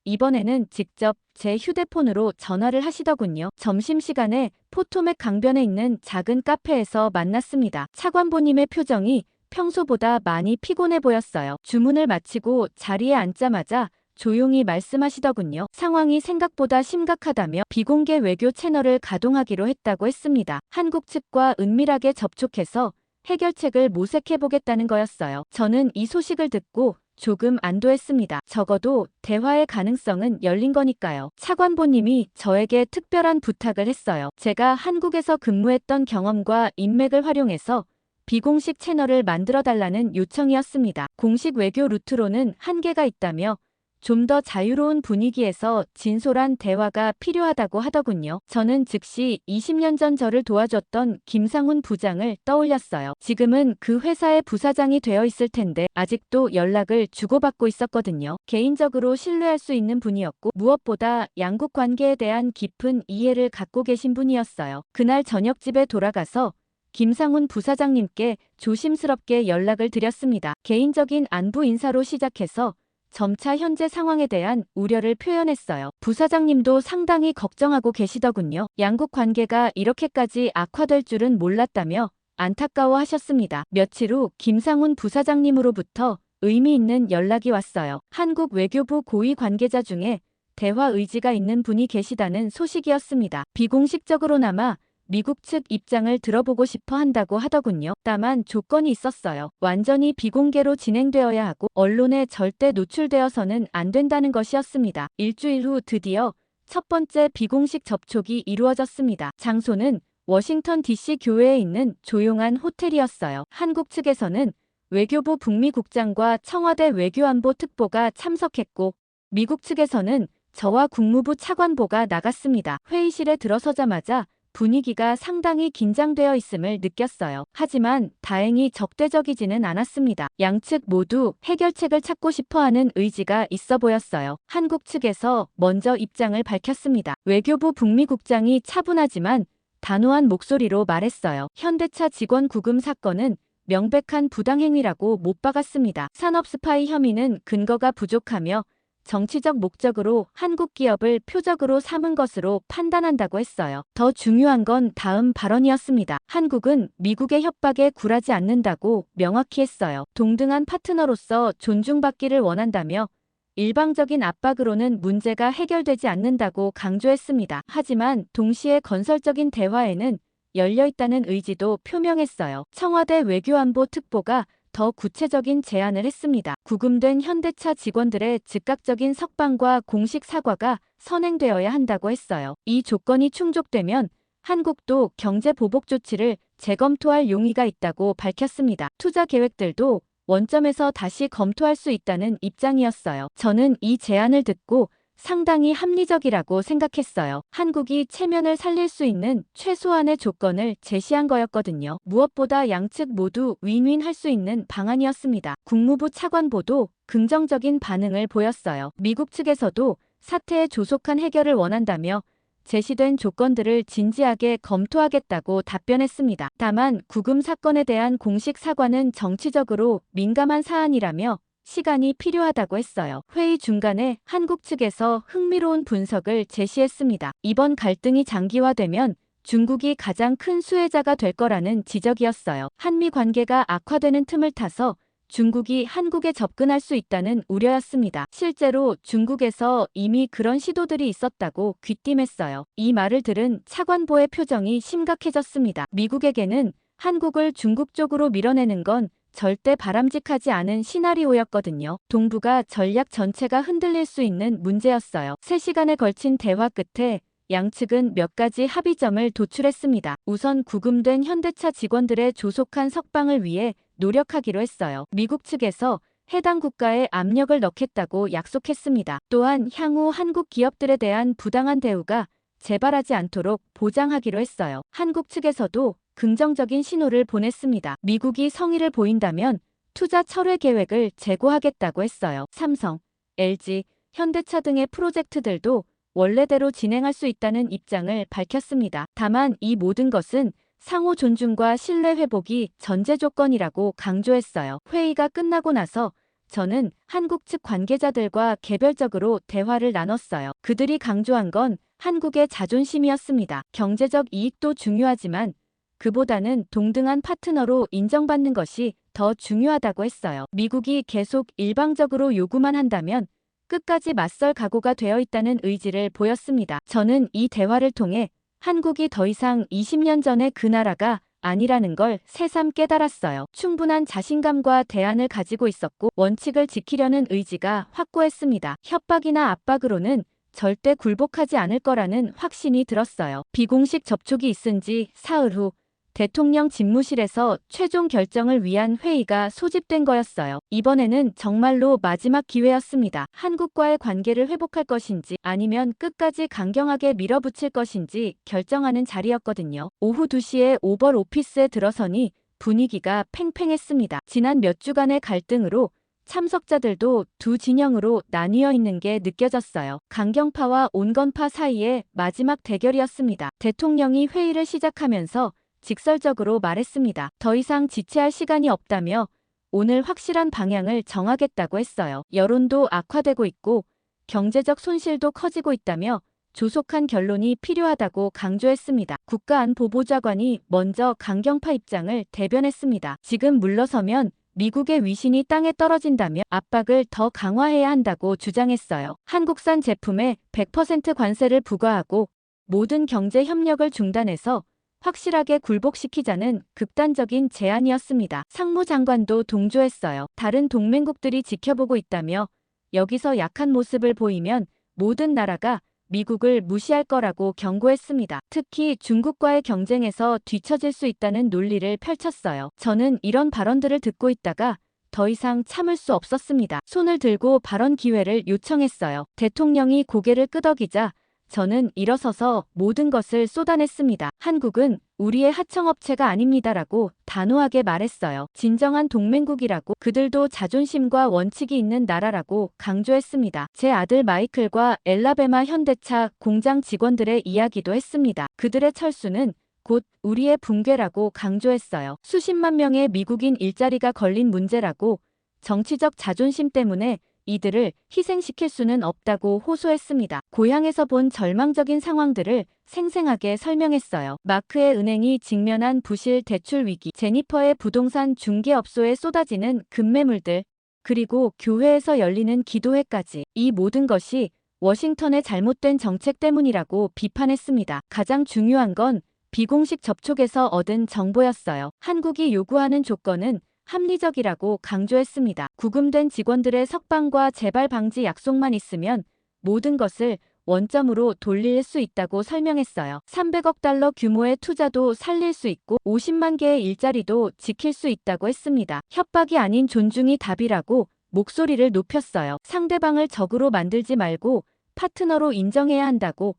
이번에는 직접 제 휴대폰으로 전화를 하시더군요. 점심시간에 포토맥 강변에 있는 작은 카페에서 만났습니다. 차관보님의 표정이 평소보다 많이 피곤해 보였어요. 주문을 마치고 자리에 앉자마자 조용히 말씀하시더군요. 상황이 생각보다 심각하다며 비공개 외교 채널을 가동하기로 했다고 했습니다. 한국 측과 은밀하게 접촉해서 해결책을 모색해보겠다는 거였어요. 저는 이 소식을 듣고 조금 안도했습니다. 적어도 대화의 가능성은 열린 거니까요. 차관보님이 저에게 특별한 부탁을 했어요. 제가 한국에서 근무했던 경험과 인맥을 활용해서 비공식 채널을 만들어달라는 요청이었습니다. 공식 외교 루트로는 한계가 있다며 좀 더 자유로운 분위기에서 진솔한 대화가 필요하다고 하더군요. 저는 즉시 20년 전 저를 도와줬던 김상훈 부장을 떠올렸어요. 지금은 그 회사의 부사장이 되어 있을 텐데 아직도 연락을 주고받고 있었거든요. 개인적으로 신뢰할 수 있는 분이었고 무엇보다 양국 관계에 대한 깊은 이해를 갖고 계신 분이었어요. 그날 저녁 집에 돌아가서 김상훈 부사장님께 조심스럽게 연락을 드렸습니다. 개인적인 안부 인사로 시작해서 점차 현재 상황에 대한 우려를 표현했어요. 부사장님도 상당히 걱정하고 계시더군요. 양국 관계가 이렇게까지 악화될 줄은 몰랐다며 안타까워하셨습니다. 며칠 후 김상훈 부사장님으로부터 의미 있는 연락이 왔어요. 한국 외교부 고위 관계자 중에 대화 의지가 있는 분이 계시다는 소식이었습니다. 비공식적으로나마 미국 측 입장을 들어보고 싶어 한다고 하더군요. 다만 조건이 있었어요. 완전히 비공개로 진행되어야 하고 언론에 절대 노출되어서는 안 된다는 것이었습니다. 일주일 후 드디어 첫 번째 비공식 접촉이 이루어졌습니다. 장소는 워싱턴 DC 교외에 있는 조용한 호텔이었어요. 한국 측에서는 외교부 북미국장과 청와대 외교안보 특보가 참석했고 미국 측에서는 저와 국무부 차관보가 나갔습니다. 회의실에 들어서자마자 분위기가 상당히 긴장되어 있음을 느꼈어요. 하지만 다행히 적대적이지는 않았습니다. 양측 모두 해결책을 찾고 싶어하는 의지가 있어 보였어요. 한국 측에서 먼저 입장을 밝혔습니다. 외교부 북미국장이 차분하지만 단호한 목소리로 말했어요. 현대차 직원 구금 사건은 명백한 부당행위라고 못 박았습니다. 산업 스파이 혐의는 근거가 부족하며 정치적 목적으로 한국 기업을 표적으로 삼은 것으로 판단한다고 했어요. 더 중요한 건 다음 발언이었습니다. 한국은 미국의 협박에 굴하지 않는다고 명확히 했어요. 동등한 파트너로서 존중받기를 원한다며 일방적인 압박으로는 문제가 해결되지 않는다고 강조했습니다. 하지만 동시에 건설적인 대화에는 열려있다는 의지도 표명했어요. 청와대 외교안보 특보가 더 구체적인 제안을 했습니다. 구금된 현대차 직원들의 즉각적인 석방과 공식 사과가 선행되어야 한다고 했어요. 이 조건이 충족되면 한국도 경제 보복 조치를 재검토할 용의가 있다고 밝혔습니다. 투자 계획들도 원점에서 다시 검토할 수 있다는 입장이었어요. 저는 이 제안을 듣고 상당히 합리적이라고 생각했어요. 한국이 체면을 살릴 수 있는 최소한의 조건을 제시한 거였거든요. 무엇보다 양측 모두 윈윈할 수 있는 방안이었습니다. 국무부 차관보도 긍정적인 반응을 보였어요. 미국 측에서도 사태의 조속한 해결을 원한다며 제시된 조건들을 진지하게 검토하겠다고 답변했습니다. 다만 구금 사건에 대한 공식 사과는 정치적으로 민감한 사안이라며 시간이 필요하다고 했어요. 회의 중간에 한국 측에서 흥미로운 분석을 제시했습니다. 이번 갈등이 장기화되면 중국이 가장 큰 수혜자가 될 거라는 지적이었어요. 한미 관계가 악화되는 틈을 타서 중국이 한국에 접근할 수 있다는 우려였습니다. 실제로 중국에서 이미 그런 시도들이 있었다고 귀띔했어요. 이 말을 들은 차관보의 표정이 심각해졌습니다. 미국에게는 한국을 중국 쪽으로 밀어내는 건 절대 바람직하지 않은 시나리오였거든요. 동북아 전략 전체가 흔들릴 수 있는 문제였어요. 3시간에 걸친 대화 끝에 양측은 몇 가지 합의점을 도출했습니다. 우선 구금된 현대차 직원들의 조속한 석방을 위해 노력하기로 했어요. 미국 측에서 해당 국가에 압력을 넣겠다고 약속했습니다. 또한 향후 한국 기업들에 대한 부당한 대우가 재발하지 않도록 보장하기로 했어요. 한국 측에서도 긍정적인 신호를 보냈습니다. 미국이 성의를 보인다면 투자 철회 계획을 재고하겠다고 했어요. 삼성, LG, 현대차 등의 프로젝트들도 원래대로 진행할 수 있다는 입장을 밝혔습니다. 다만 이 모든 것은 상호 존중과 신뢰 회복이 전제 조건이라고 강조했어요. 회의가 끝나고 나서 저는 한국 측 관계자들과 개별적으로 대화를 나눴어요. 그들이 강조한 건 한국의 자존심이었습니다. 경제적 이익도 중요하지만 그보다는 동등한 파트너로 인정받는 것이 더 중요하다고 했어요. 미국이 계속 일방적으로 요구만 한다면 끝까지 맞설 각오가 되어 있다는 의지를 보였습니다. 저는 이 대화를 통해 한국이 더 이상 20년 전의 그 나라가 아니라는 걸 새삼 깨달았어요. 충분한 자신감과 대안을 가지고 있었고 원칙을 지키려는 의지가 확고했습니다. 협박이나 압박으로는 절대 굴복하지 않을 거라는 확신이 들었어요. 비공식 접촉이 있은 지 사흘 후 대통령 집무실에서 최종 결정을 위한 회의가 소집된 거였어요. 이번에는 정말로 마지막 기회였습니다. 한국과의 관계를 회복할 것인지 아니면 끝까지 강경하게 밀어붙일 것인지 결정하는 자리였거든요. 오후 2시에 오벌 오피스에 들어서니 분위기가 팽팽했습니다. 지난 몇 주간의 갈등으로 참석자들도 두 진영으로 나뉘어 있는 게 느껴졌어요. 강경파와 온건파 사이의 마지막 대결이었습니다. 대통령이 회의를 시작하면서 직설적으로 말했습니다. 더 이상 지체할 시간이 없다며 오늘 확실한 방향을 정하겠다고 했어요. 여론도 악화되고 있고 경제적 손실도 커지고 있다며 조속한 결론이 필요하다고 강조했습니다. 국가안보보좌관이 먼저 강경파 입장을 대변했습니다. 지금 물러서면 미국의 위신이 땅에 떨어진다며 압박을 더 강화해야 한다고 주장했어요. 한국산 제품에 100% 관세를 부과하고 모든 경제 협력을 중단해서 확실하게 굴복시키자는 극단적인 제안이었습니다. 상무장관도 동조했어요. 다른 동맹국들이 지켜보고 있다며 여기서 약한 모습을 보이면 모든 나라가 미국을 무시할 거라고 경고했습니다. 특히 중국과의 경쟁에서 뒤처질 수 있다는 논리를 펼쳤어요. 저는 이런 발언들을 듣고 있다가 더 이상 참을 수 없었습니다. 손을 들고 발언 기회를 요청했어요. 대통령이 고개를 끄덕이자 저는 일어서서 모든 것을 쏟아냈습니다. 한국은 우리의 하청업체가 아닙니다라고 단호하게 말했어요. 진정한 동맹국이라고 그들도 자존심과 원칙이 있는 나라라고 강조했습니다. 제 아들 마이클과 엘라베마 현대차 공장 직원들의 이야기도 했습니다. 그들의 철수는 곧 우리의 붕괴라고 강조했어요. 수십만 명의 미국인 일자리가 걸린 문제라고 정치적 자존심 때문에 이들을 희생시킬 수는 없다고 호소했습니다. 고향에서 본 절망적인 상황들을 생생하게 설명했어요. 마크의 은행이 직면한 부실 대출 위기, 제니퍼의 부동산 중개업소에 쏟아지는 급매물들, 그리고 교회에서 열리는 기도회까지 이 모든 것이 워싱턴의 잘못된 정책 때문이라고 비판했습니다. 가장 중요한 건 비공식 접촉에서 얻은 정보였어요. 한국이 요구하는 조건은 합리적이라고 강조했습니다. 구금된 직원들의 석방과 재발 방지 약속만 있으면 모든 것을 원점으로 돌릴 수 있다고 설명했어요. 300억 달러 규모의 투자도 살릴 수 있고 50만 개의 일자리도 지킬 수 있다고 했습니다. 협박이 아닌 존중이 답이라고 목소리를 높였어요. 상대방을 적으로 만들지 말고 파트너로 인정해야 한다고,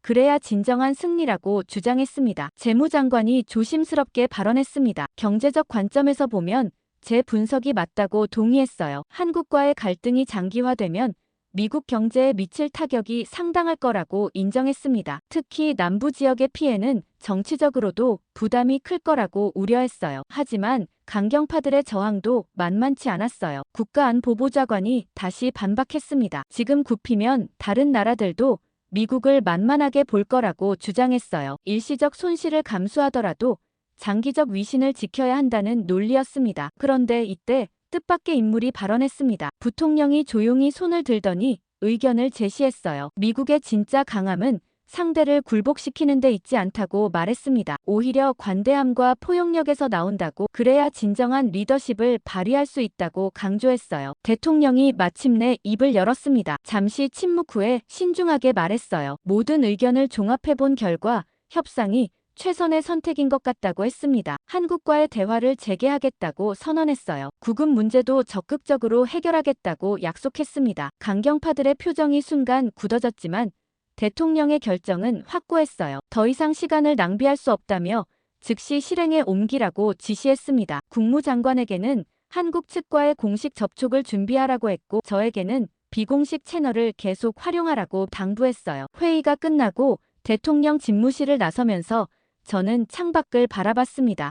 그래야 진정한 승리라고 주장했습니다. 재무장관이 조심스럽게 발언했습니다. 경제적 관점에서 보면 제 분석이 맞다고 동의했어요. 한국과의 갈등이 장기화되면 미국 경제에 미칠 타격이 상당할 거라고 인정했습니다. 특히 남부 지역의 피해는 정치적으로도 부담이 클 거라고 우려했어요. 하지만 강경파들의 저항도 만만치 않았어요. 국가안보보좌관이 다시 반박했습니다. 지금 굽히면 다른 나라들도 미국을 만만하게 볼 거라고 주장했어요. 일시적 손실을 감수하더라도 장기적 위신을 지켜야 한다는 논리였습니다. 그런데 이때 뜻밖의 인물이 발언했습니다. 부통령이 조용히 손을 들더니 의견을 제시했어요. 미국의 진짜 강함은 상대를 굴복시키는 데 있지 않다고 말했습니다. 오히려 관대함과 포용력에서 나온다고, 그래야 진정한 리더십을 발휘할 수 있다고 강조했어요. 대통령이 마침내 입을 열었습니다. 잠시 침묵 후에 신중하게 말했어요. 모든 의견을 종합해본 결과 협상이 최선의 선택인 것 같다고 했습니다. 한국과의 대화를 재개하겠다고 선언했어요. 구금 문제도 적극적으로 해결하겠다고 약속했습니다. 강경파들의 표정이 순간 굳어졌지만 대통령의 결정은 확고했어요. 더 이상 시간을 낭비할 수 없다며 즉시 실행에 옮기라고 지시했습니다. 국무장관에게는 한국 측과의 공식 접촉을 준비하라고 했고 저에게는 비공식 채널을 계속 활용하라고 당부했어요. 회의가 끝나고 대통령 집무실을 나서면서 저는 창밖을 바라봤습니다.